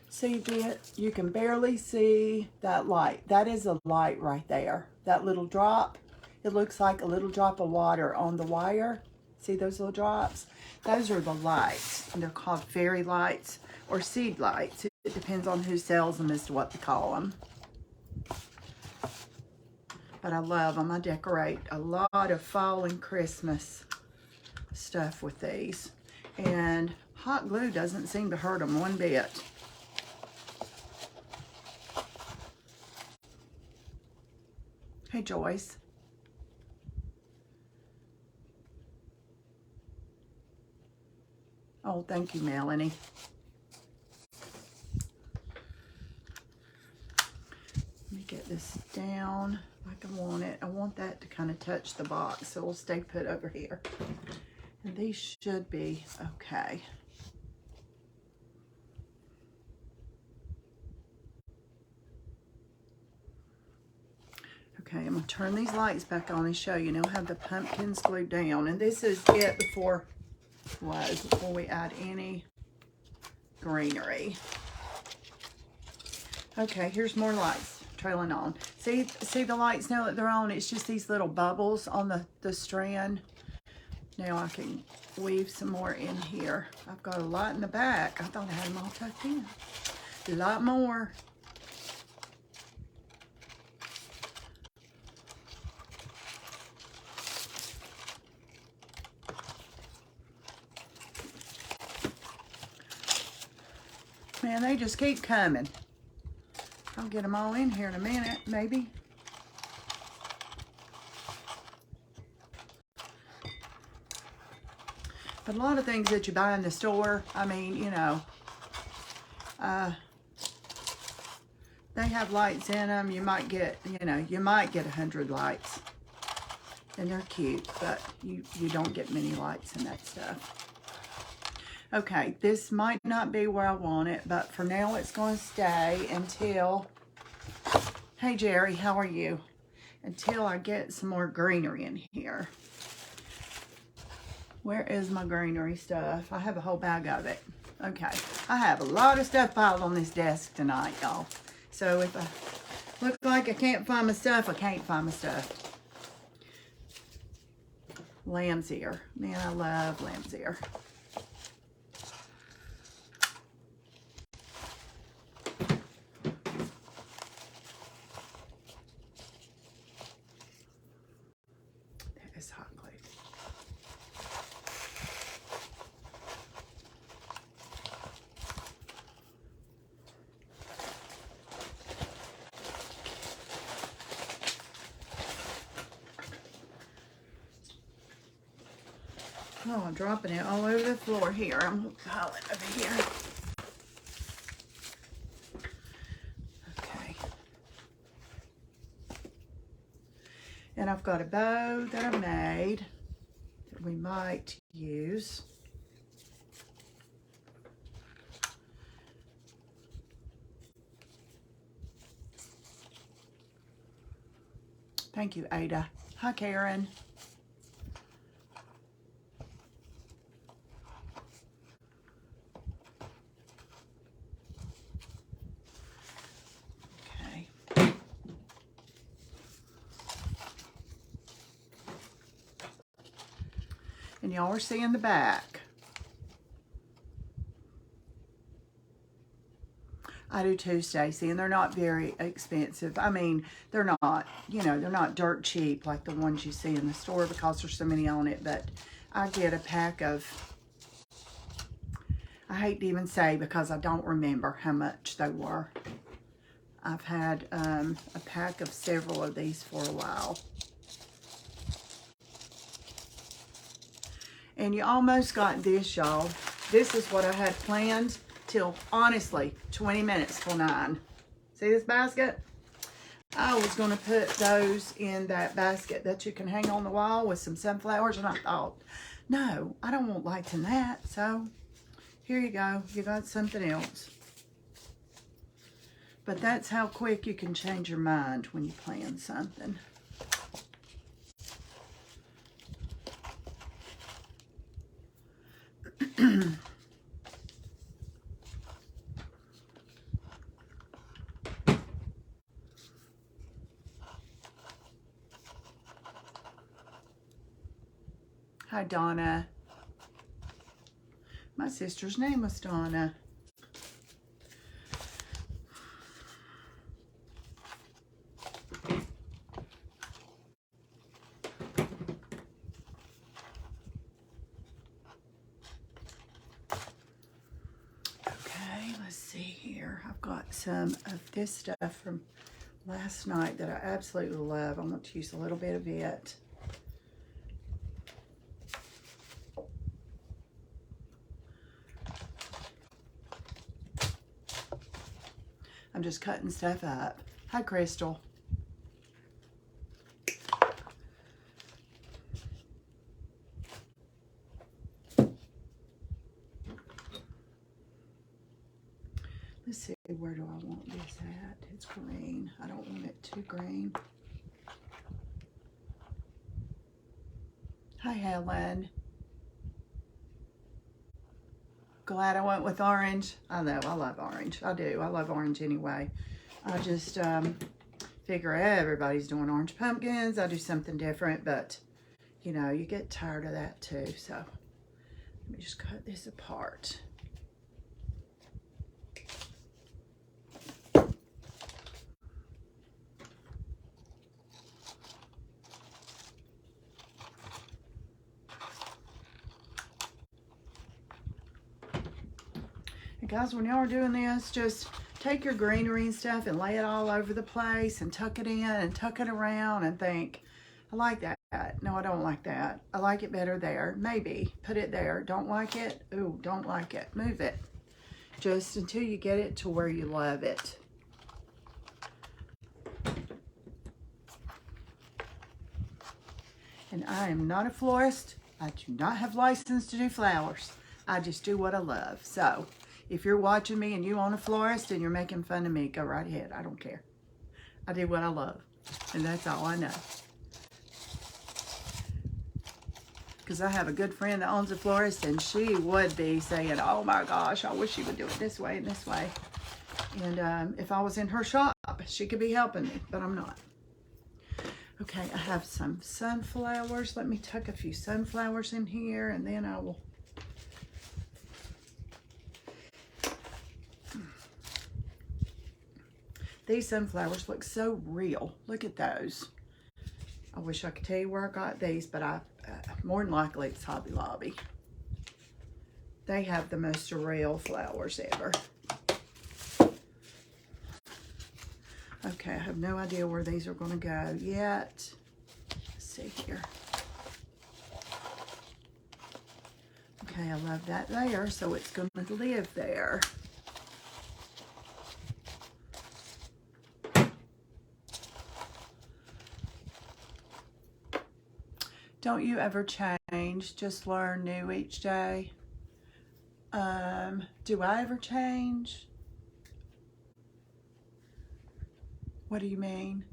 See that? You can barely see that light. That is a light right there. That little drop, it looks like a little drop of water on the wire. See those little drops? Those are the lights, and they're called fairy lights or seed lights. It depends on who sells them as to what they call them. But I love them. I decorate a lot of fall and Christmas stuff with these. And hot glue doesn't seem to hurt them one bit. Hey, Joyce. Oh, thank you, Melanie. Let me get this down like I want it. I want that to kind of touch the box, so it'll stay put over here. And these should be okay. Okay, I'm going to turn these lights back on and show you. Now I have the pumpkins glued down. And this is it before we add any greenery. Okay, here's more lights trailing on. See the lights now that they're on? It's just these little bubbles on the strand. Now I can weave some more in here. I've got a lot in the back. I thought I had them all tucked in. A lot more. Man, they just keep coming. I'll get them all in here in a minute, maybe. But a lot of things that you buy in the store, I mean, you know, they have lights in them. You might get, you know, you might get 100 lights. And they're cute, but you don't get many lights in that stuff. Okay, this might not be where I want it, but for now it's going to stay until, hey Jerry, how are you? Until I get some more greenery in here. Where is my greenery stuff? I have a whole bag of it. Okay, I have a lot of stuff piled on this desk tonight, y'all. So if I look like I can't find my stuff, I can't find my stuff. Lamb's ear. Man, I love lamb's ear. That is hot glue. Oh, I'm dropping it all over the floor here. I'm going to pile it over here. Okay. And I've got a bow that I made that we might use. Thank you, Ada. Hi, Karen. And y'all are seeing the back. I do too, Stacy, and they're not very expensive. I mean, they're not, you know, they're not dirt cheap like the ones you see in the store because there's so many on it, but I get a pack of, I hate to even say because I don't remember how much they were. I've had a pack of several of these for a while. And you almost got this, y'all. This is what I had planned till, honestly, 20 minutes till 9. See this basket? I was going to put those in that basket that you can hang on the wall with some sunflowers. And I thought, no, I don't want lights in that. So, here you go. You got something else. But that's how quick you can change your mind when you plan something. Hi, Donna. My sister's name was Donna. Okay, let's see here. I've got some of this stuff from last night that I absolutely love. I'm going to use a little bit of it. I'm just cutting stuff up. Hi, Crystal. Let's see, where do I want this at? It's green. I don't want it too green. Hi, Helen. Glad I went with orange. I know, I love orange. I do. I love orange anyway. I just figure everybody's doing orange pumpkins. I do something different, but, you know, you get tired of that too. So, let me just cut this apart. guys, when y'all are doing this, just take your greenery and stuff and lay it all over the place and tuck it in and tuck it around and think, I like that. No, I don't like that. I like it better there. Maybe. Put it there. Don't like it? Ooh, don't like it. Move it. Just until you get it to where you love it. And I am not a florist. I do not have license to do flowers. I just do what I love. So, if you're watching me and you own a florist and you're making fun of me, go right ahead. I don't care. I do what I love. And that's all I know. Because I have a good friend that owns a florist, and she would be saying, oh my gosh, I wish she would do it this way and this way. And if I was in her shop, she could be helping me, but I'm not. Okay, I have some sunflowers. Let me tuck a few sunflowers in here, and then I will... These sunflowers look so real. Look at those. I wish I could tell you where I got these, but more than likely it's Hobby Lobby. They have the most real flowers ever. Okay, I have no idea where these are going to go yet. Let's see here. Okay, I love that there, so it's going to live there. Don't you ever change, just learn new each day? Do I ever change? What do you mean?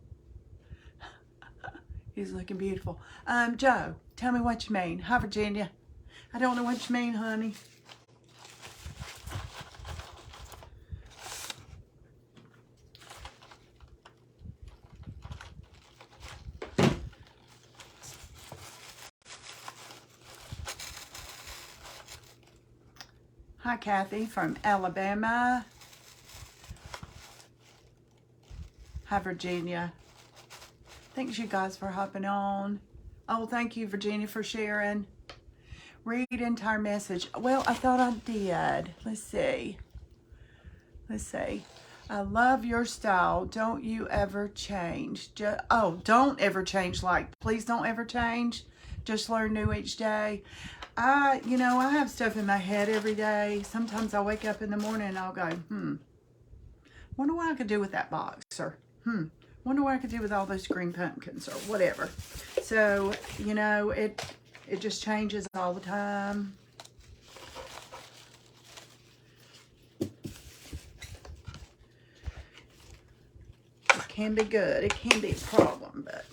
He's looking beautiful. Joe, tell me what you mean. Hi, Virginia. I don't know what you mean, honey. Hi, Kathy from Alabama. Hi, Virginia. Thanks you guys for hopping on. Oh, thank you, Virginia, for sharing. Read entire message. Well, I thought I did. Let's see. Let's see. I love your style. Don't you ever change. Don't ever change. Like, please don't ever change. Just learn new each day. I have stuff in my head every day. Sometimes I'll wake up in the morning and I'll go, wonder what I could do with that box, or wonder what I could do with all those green pumpkins, or whatever. So, it just changes all the time. It can be good. It can be a problem, but...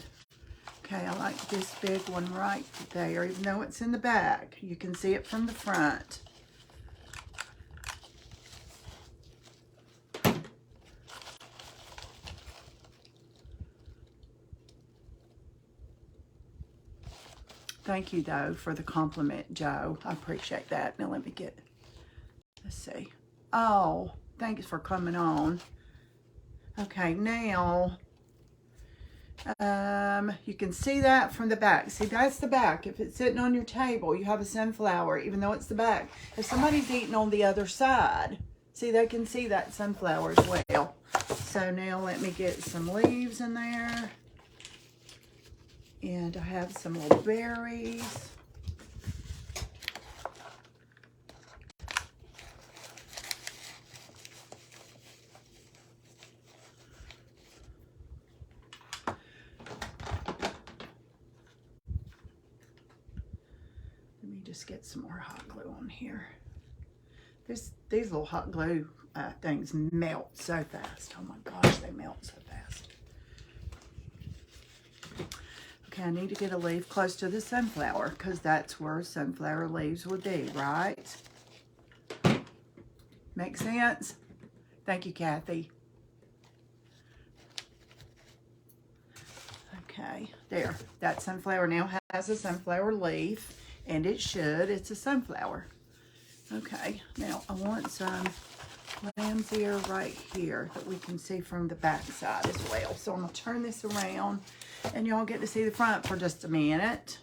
Okay, I like this big one right there, even though it's in the back. You can see it from the front. Thank you, though, for the compliment, Joe. I appreciate that. Now, let me get... Let's see. Oh, thanks for coming on. Okay, now... you can see that from the back. See, that's the back. If it's sitting on your table, you have a sunflower, even though it's the back. If somebody's eating on the other side, see, they can see that sunflower as well. So now let me get some leaves in there. And I have some little berries. Just get some more hot glue on here. These little hot glue things melt so fast. Oh my gosh, they melt so fast. Okay, I need to get a leaf close to the sunflower because that's where sunflower leaves would be, right? Make sense? Thank you, Kathy. Okay, there. That sunflower now has a sunflower leaf. And it should. It's a sunflower. Okay. Now, I want some lamb's ear right here that we can see from the back side as well. So, I'm going to turn this around. And y'all get to see the front for just a minute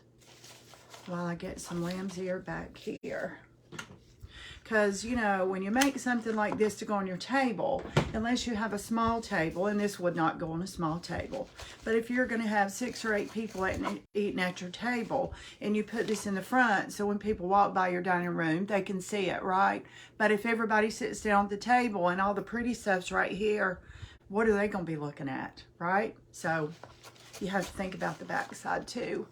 while I get some lamb's ear back here. Because, you know, when you make something like this to go on your table, unless you have a small table, and this would not go on a small table, but if you're going to have 6 or 8 people eating at your table, and you put this in the front, so when people walk by your dining room, they can see it, right? But if everybody sits down at the table and all the pretty stuff's right here, what are they going to be looking at, right? So you have to think about the back side too.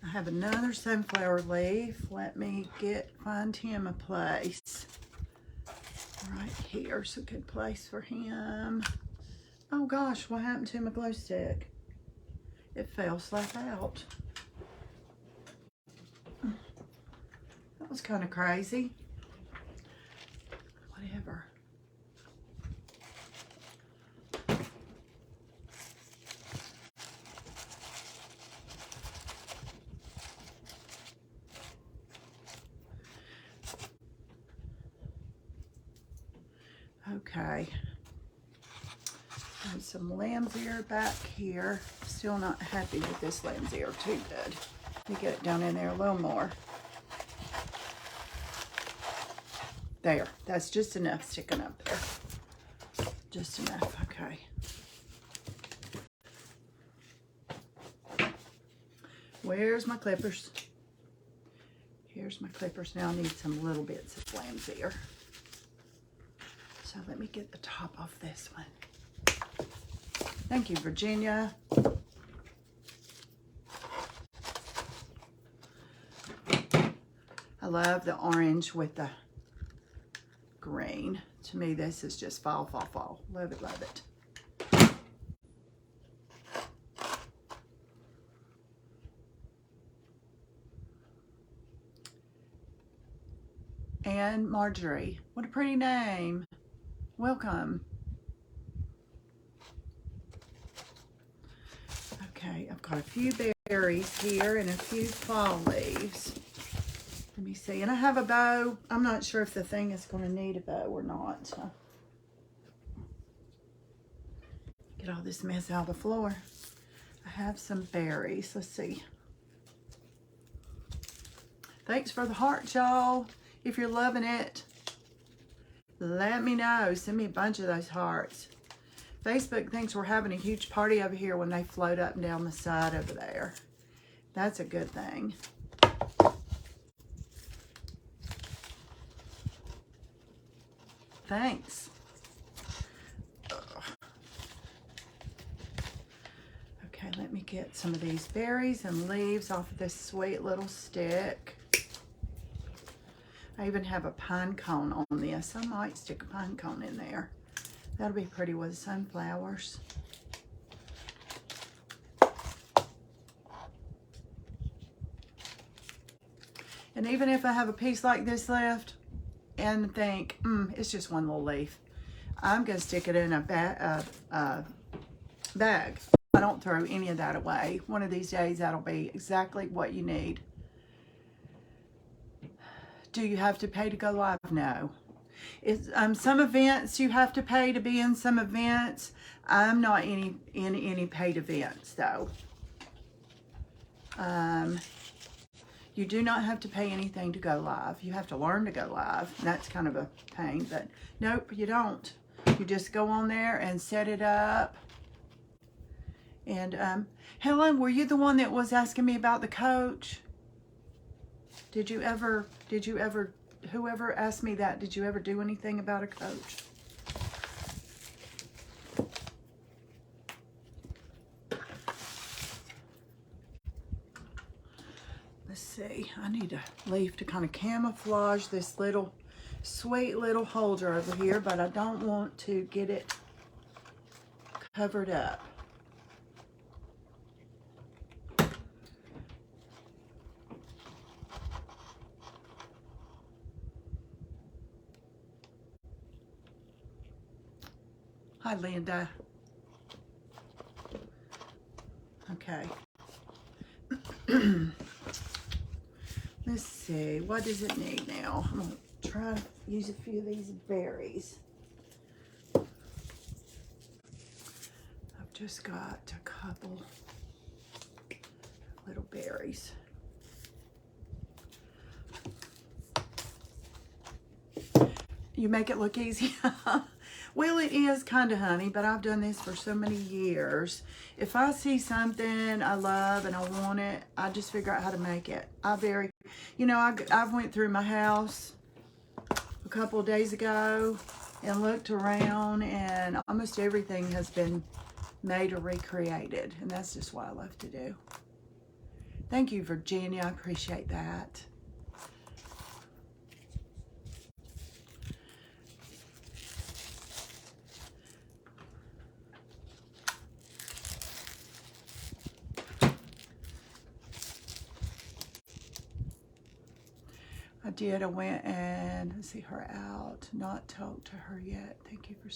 I have another sunflower leaf. Let me find him a place. Right here's a good place for him. Oh gosh, what happened to my glow stick? It fell slap out. That was kind of crazy. Whatever. Okay. And some lamb's ear back here. Still not happy with this lamb's ear too good. Let me get it down in there a little more. There, that's just enough sticking up there. Just enough, okay. Where's my clippers? Here's my clippers. Now I need some little bits of lamb's ear. So let me get the top off this one. Thank you, Virginia. I love the orange with the green. To me, this is just fall, fall, fall. Love it, love it. And Marjorie. What a pretty name. Welcome. Okay, I've got a few berries here and a few fall leaves. Let me see. And I have a bow. I'm not sure if the thing is going to need a bow or not. So get all this mess out of the floor. I have some berries. Let's see. Thanks for the heart, y'all. If you're loving it, let me know. Send me a bunch of those hearts. Facebook thinks we're having a huge party over here when they float up and down the side over there. That's a good thing. Thanks. Ugh. Okay, let me get some of these berries and leaves off of this sweet little stick. I even have a pine cone on this. I might stick a pine cone in there. That'll be pretty with sunflowers. And even if I have a piece like this left and think, it's just one little leaf, I'm going to stick it in a bag. I don't throw any of that away. One of these days, that'll be exactly what you need. Do you have to pay to go live? No. It's, some events you have to pay to be in some events. I'm not in any paid events though. You do not have to pay anything to go live. You have to learn to go live. And that's kind of a pain, but nope, you don't. You just go on there and set it up. And Helen, were you the one that was asking me about the coach? Did you ever, whoever asked me that, did you ever do anything about a coach? Let's see, I need a leaf to kind of camouflage this little, sweet little holder over here, but I don't want to get it covered up. Hi, Linda. Okay. Let's see. What does it need now? I'm going to try to use a few of these berries. I've Just got a couple little berries. You make it look easy. Well, it is kind of, honey, but I've done this for so many years. If I see something I love and I want it, I just figure out how to make it. You know, I went through my house a couple of days ago and looked around, and almost everything has been made or recreated, and that's just what I love to do. Thank you, Virginia. I appreciate that. I went and see her out, not talked to her yet. Thank you for,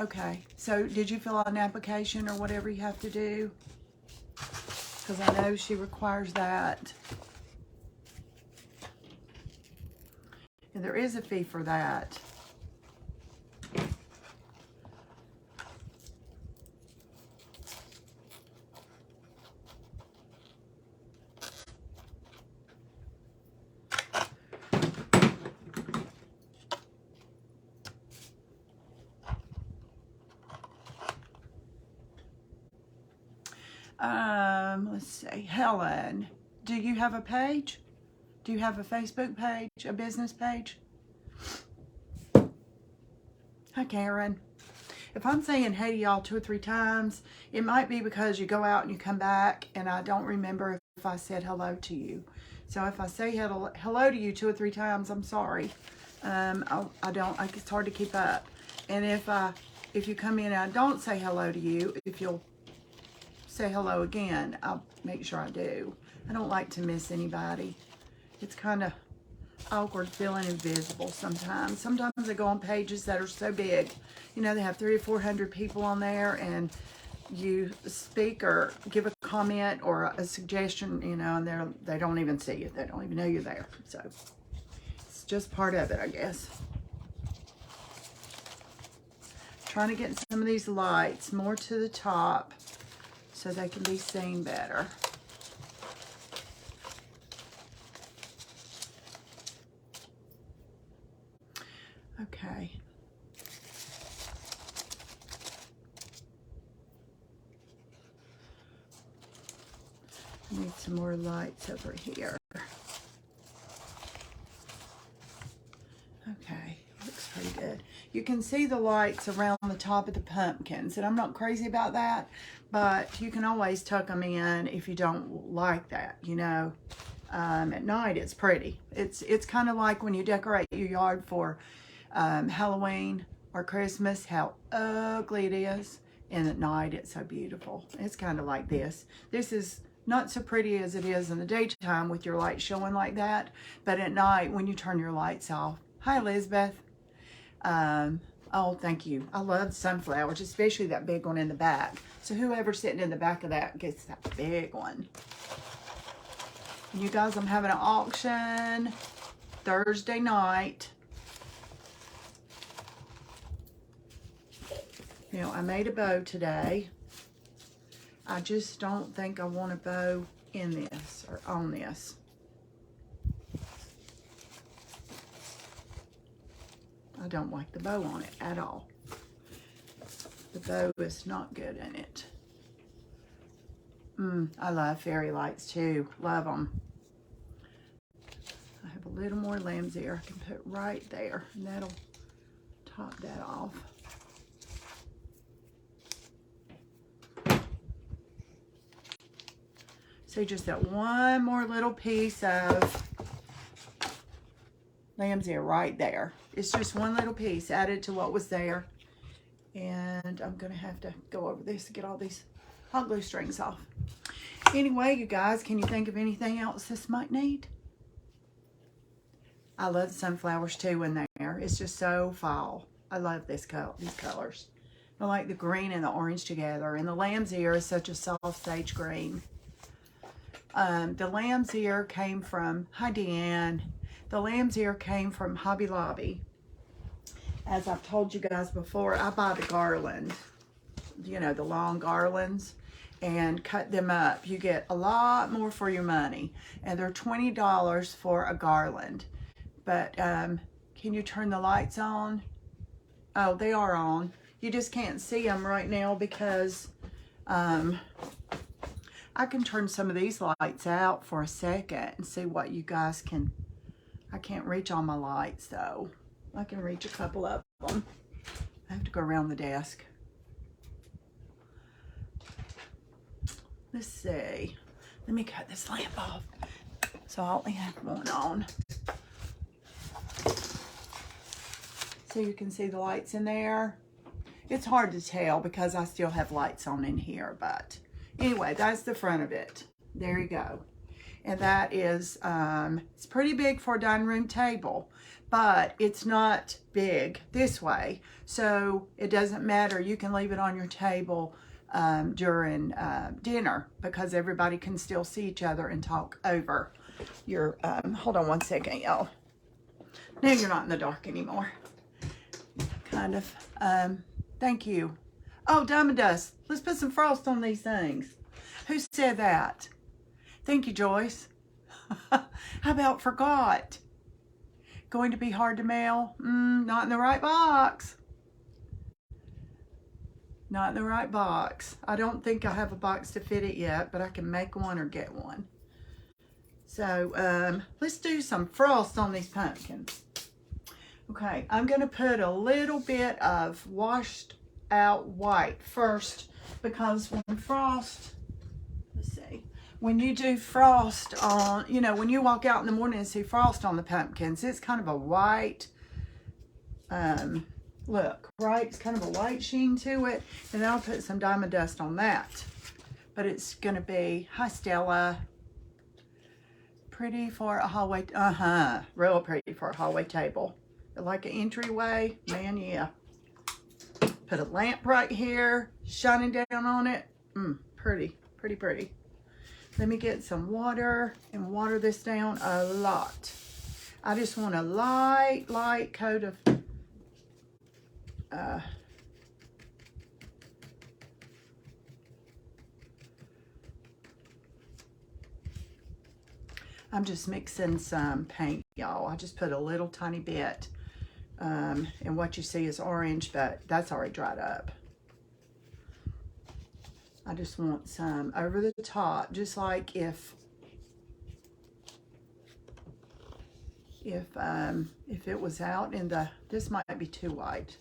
okay. So did you fill out an application or whatever you have to do? Because I know she requires that. And there is a fee for that. Let's see, Helen, do you have a page? Do you have a Facebook page, a business page? Hi, Karen. If I'm saying hey to y'all 2 or 3 times, it might be because you go out and you come back and I don't remember if I said hello to you. So if I say hello to you 2 or 3 times, I'm sorry. It's hard to keep up. And if you come in and I don't say hello to you, if you'll say hello again, I'll make sure I do. I don't like to miss anybody. It's kind of awkward feeling invisible sometimes. Sometimes I go on pages that are so big, you know, they have 300 or 400 people on there, and you speak or give a comment or a suggestion, you know, and they don't even see it. They don't even know you're there. So it's just part of it, I guess. Trying to get some of these lights more to the top so they can be seen better. Okay. I need some more lights over here. Okay, looks pretty good. You can see the lights around the top of the pumpkins, and I'm not crazy about that, but you can always tuck them in if you don't like that, you know. At night, it's pretty. It's kind of like when you decorate your yard for Halloween or Christmas, how ugly it is, and at night it's so beautiful. It's kind of like this. This is not so pretty as it is in the daytime with your lights showing like that, but at night when you turn your lights off. Hi, Elizabeth. Oh, thank you. I love sunflowers, especially that big one in the back. So whoever's sitting in the back of that gets that big one. And you guys, I'm having an auction Thursday night. You know, I made a bow today. I just don't think I want a bow in this or on this. I don't like the bow on it at all. The bow is not good in it. I love fairy lights too. Love them. I have a little more lamb's ear I can put right there, and that'll top that off. So just that one more little piece of lamb's ear right there. It's just one little piece added to what was there. And I'm going to have to go over this to get all these hot glue strings off. Anyway, you guys, can you think of anything else this might need? I love the sunflowers too in there. It's just so fall. I love these colors. I like the green and the orange together. And the lamb's ear is such a soft sage green. The lamb's ear came from, hi Deanne. The lamb's ear came from Hobby Lobby. As I've told you guys before, I buy the garland. you know, the long garlands, and cut them up. You get a lot more for your money. And they're $20 for a garland. But can you turn the lights on? Oh, they are on. You just can't see them right now because I can turn some of these lights out for a second and see what you guys can. I can't reach all my lights though. I can reach a couple of them. I have to go around the desk. Let's see. Let me cut this lamp off so I only have one on. So you can see the lights in there. It's hard to tell because I still have lights on in here, but anyway, that's the front of it. There you go. And that is, it's pretty big for a dining room table, but it's not big this way. So it doesn't matter. You can leave it on your table during dinner because everybody can still see each other and talk over your, hold on one second, y'all. Now you're not in the dark anymore. Kind of, thank you. Oh, Diamond Dust, let's put some frost on these things. Who said that? Thank you, Joyce. How about forgot? Going to be hard to mail? Not in the right box. Not in the right box. I don't think I have a box to fit it yet, but I can make one or get one. So let's do some frost on these pumpkins. Okay, I'm going to put a little bit of washed out white first because when frost, let's see, when you do frost on, you know, when you walk out in the morning and see frost on the pumpkins, it's kind of a white, look, right? It's kind of a white sheen to it. And then I'll put some Diamond Dust on that. But it's going to be, hi Stella, pretty for a hallway, real pretty for a hallway table. Like an entryway, man, yeah. Put a lamp right here, shining down on it. Pretty, pretty, pretty. Let me get some water and water this down a lot. I just want a light coat of I'm just mixing some paint, y'all. I just put a little tiny bit. And what you see is orange, but that's already dried up. I just want some over the top, just like if it was out in the, this might be too white.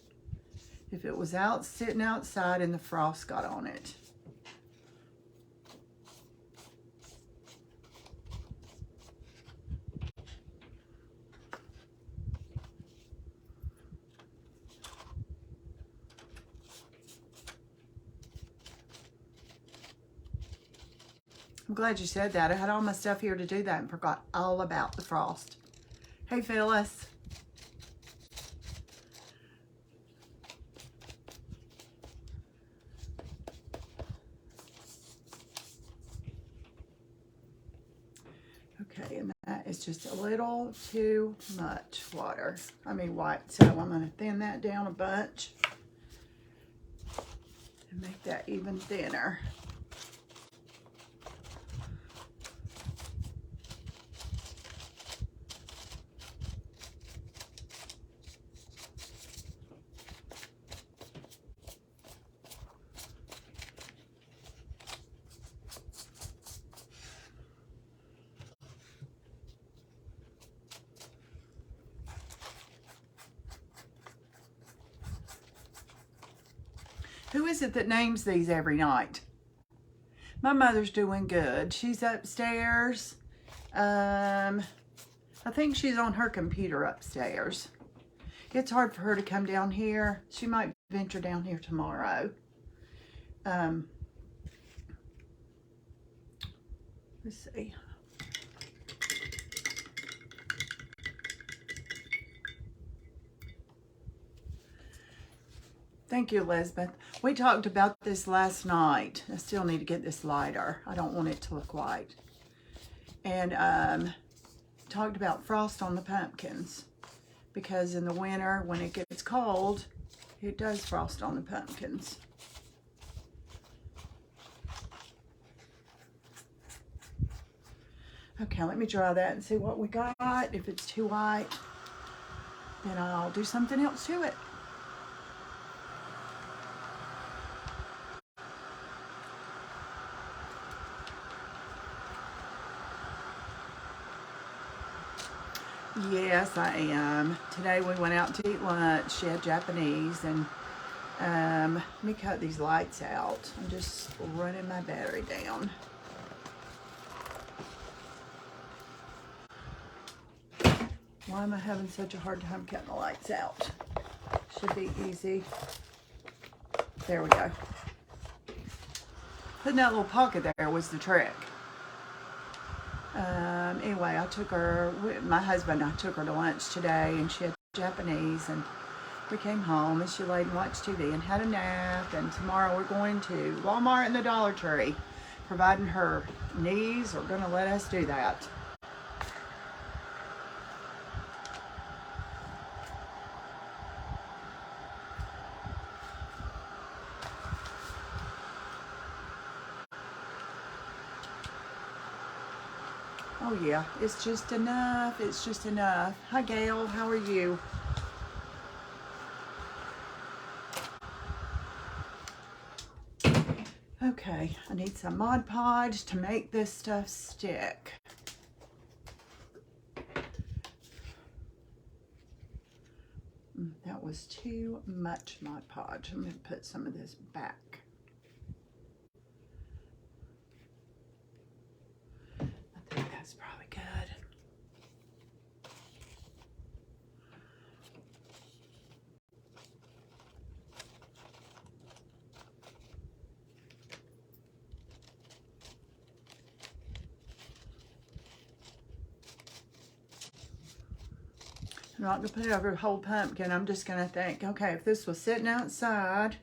If it was out sitting outside and the frost got on it. I'm glad you said that. I had all my stuff here to do that and forgot all about the frost. Hey, Phyllis. Okay, and that is just a little too much water. I mean white. So I'm going to thin that down a bunch and make that even thinner. Who is it that names these every night? My mother's doing good. She's upstairs. I think she's on her computer upstairs. It's hard for her to come down here. She might venture down here tomorrow. Let's see. Thank you, Elizabeth. We talked about this last night. I still need to get this lighter. I don't want it to look white. And talked about frost on the pumpkins. Because in the winter, when it gets cold, it does frost on the pumpkins. Okay, let me dry that and see what we got. If it's too white, then I'll do something else to it. Yes, I am. Today we went out to eat lunch. She had Japanese, and let me cut these lights out. I'm just running my battery down. Why am I having such a hard time cutting the lights out? Should be easy. There we go. Putting that little pocket there was the trick. Anyway, I took her, my husband and I took her to lunch today, and she had Japanese, and we came home and she laid and watched TV and had a nap, and tomorrow we're going to Walmart and the Dollar Tree, providing her knees are going to let us do that. Oh yeah, it's just enough. It's just enough. Hi Gail, how are you? Okay, I need some Mod Podge to make this stuff stick. That was too much Mod Podge. I'm going to put some of this back. I think that's probably good. I'm not going to put it over the whole pumpkin. I'm just going to think, okay, if this was sitting outside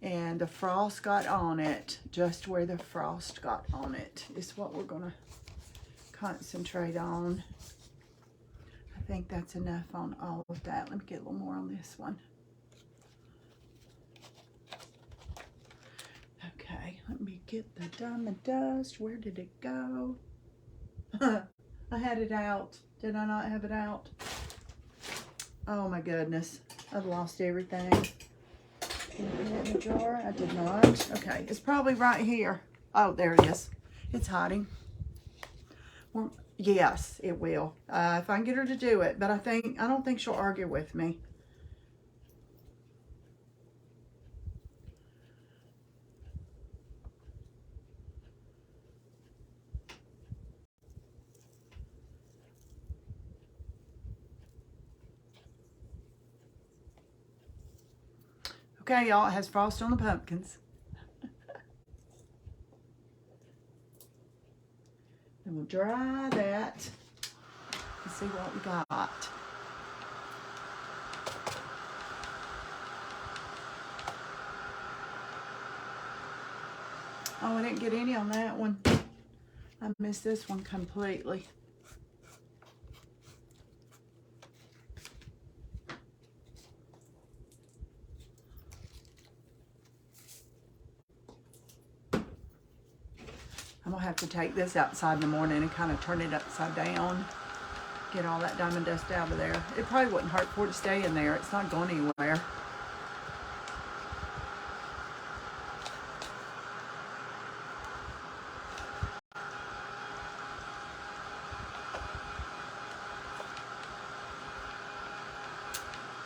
and the frost got on it, just where the frost got on it is what we're going to concentrate on. I think that's enough on all of that. Let me get a little more on this one. Okay, let me get the diamond dust. Where did it go? I had it out. Did I not have it out? Oh my goodness. I've lost everything. Did I put it in the jar? I did not. Okay, it's probably right here. Oh, there it is. It's hiding. Well, yes, it will. If I can get her to do it, but I don't think she'll argue with me. Okay, y'all, it has frost on the pumpkins. And we'll dry that and see what we got. Oh, I didn't get any on that one. I missed this one completely. I'm going to have to take this outside in the morning and kind of turn it upside down. Get all that diamond dust out of there. It probably wouldn't hurt for it to stay in there. It's not going anywhere.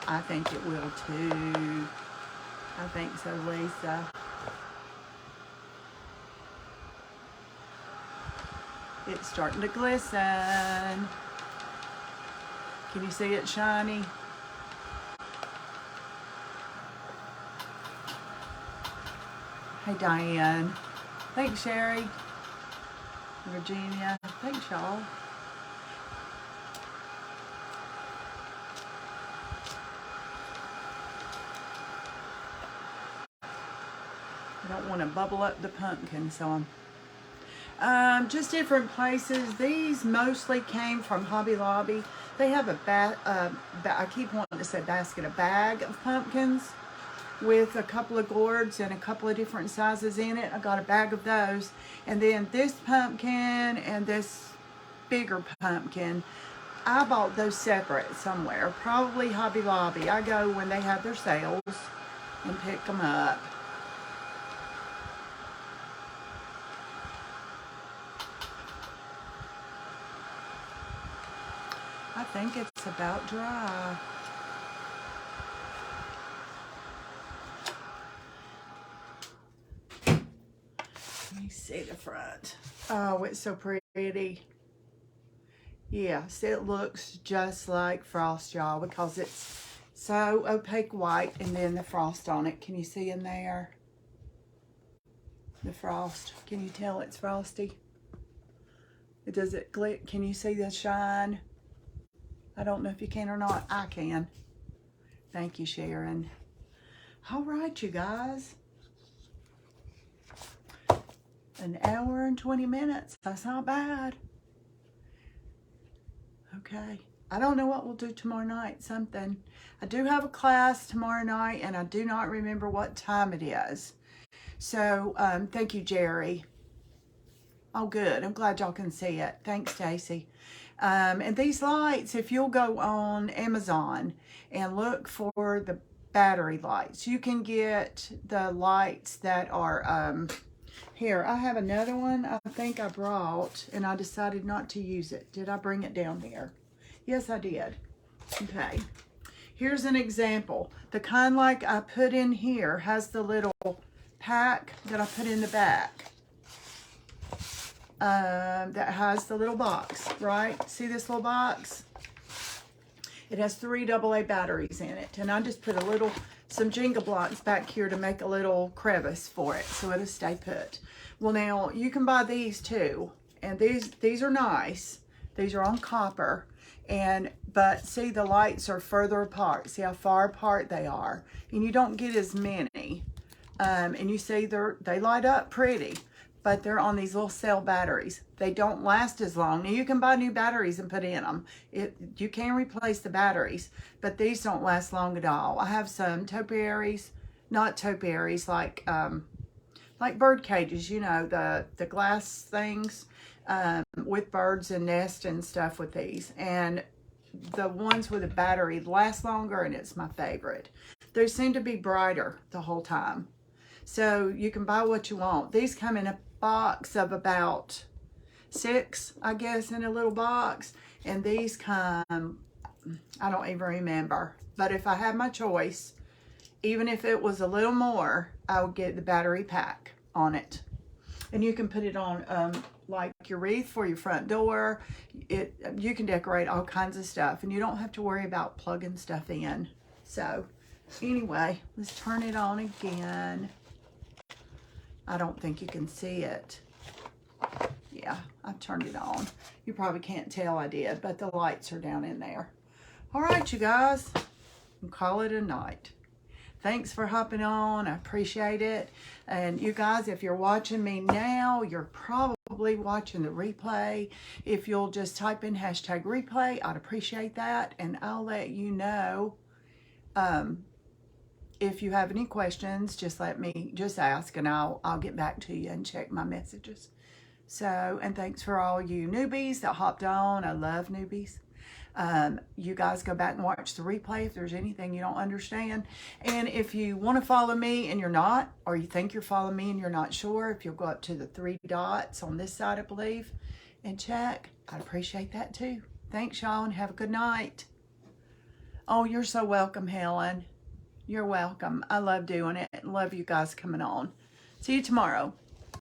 I think it will too. I think so, Lisa. It's starting to glisten. Can you see it shiny? Hey, Diane. Thanks, Sherry. Virginia. Thanks, y'all. I don't want to bubble up the pumpkin, so I'm just different places. These mostly came from Hobby Lobby. They have a I keep wanting to say basket, a bag of pumpkins. with a couple of gourds and a couple of different sizes in it. I got a bag of those. And then this pumpkin and this bigger pumpkin, I bought those separate somewhere, probably Hobby Lobby. I go when they have their sales and pick them up. I think it's about dry. Let me see the front. Oh, it's so pretty. Yes, it looks just like frost, y'all, because it's so opaque white and then the frost on it. Can you see in there? The frost. Can you tell it's frosty? Does it glick? Can you see the shine? I don't know if you can or not. I can. Thank you, Sharon. All right, you guys. An hour and 20 minutes. That's not bad. Okay. I don't know what we'll do tomorrow night. Something. I do have a class tomorrow night, and I do not remember what time it is. So, thank you, Jerry. Oh, good. I'm glad y'all can see it. Thanks, Stacy. And these lights, if you'll go on Amazon and look for the battery lights, you can get the lights that are, here, I have another one I think I brought, and I decided not to use it. Did I bring it down here? Yes, I did. Okay. Here's an example. The kind like I put in here has the little pack that I put in the back. That has the little box, right? See this little box? It has 3 AA batteries in it. And I just put some Jenga blocks back here to make a little crevice for it so it'll stay put. Well, now you can buy these too. And these are nice. These are on copper. But see, the lights are further apart. See how far apart they are. And you don't get as many. And you see they light up pretty. But they're on these little cell batteries. They don't last as long. Now, you can buy new batteries and put in them. You can replace the batteries, but these don't last long at all. I have some topiaries, not topiaries, like bird cages, you know, the glass things with birds and nests and stuff with these. And the ones with a battery last longer, and it's my favorite. They seem to be brighter the whole time. So you can buy what you want. These come in a box of about 6, I guess, in a little box. And these come, I don't even remember. But if I had my choice, even if it was a little more, I would get the battery pack on it. And you can put it on like your wreath for your front door. You can decorate all kinds of stuff. And you don't have to worry about plugging stuff in. So anyway, let's turn it on again. I don't think you can see it. Yeah, I've turned it on. You probably can't tell I did, but the lights are down in there. All right, you guys, we'll call it a night. Thanks for hopping on. I appreciate it. And you guys, if you're watching me now, you're probably watching the replay. If you'll just type in #replay, I'd appreciate that. And I'll let you know. If you have any questions, just ask, and I'll get back to you and check my messages. So, and thanks for all you newbies that hopped on. I love newbies. You guys go back and watch the replay if there's anything you don't understand. And if you want to follow me and you're not, or you think you're following me and you're not sure, if you'll go up to the 3 dots on this side, I believe, and check, I'd appreciate that too. Thanks, y'all, and have a good night. Oh, you're so welcome, Helen. You're welcome. I love doing it. Love you guys coming on. See you tomorrow.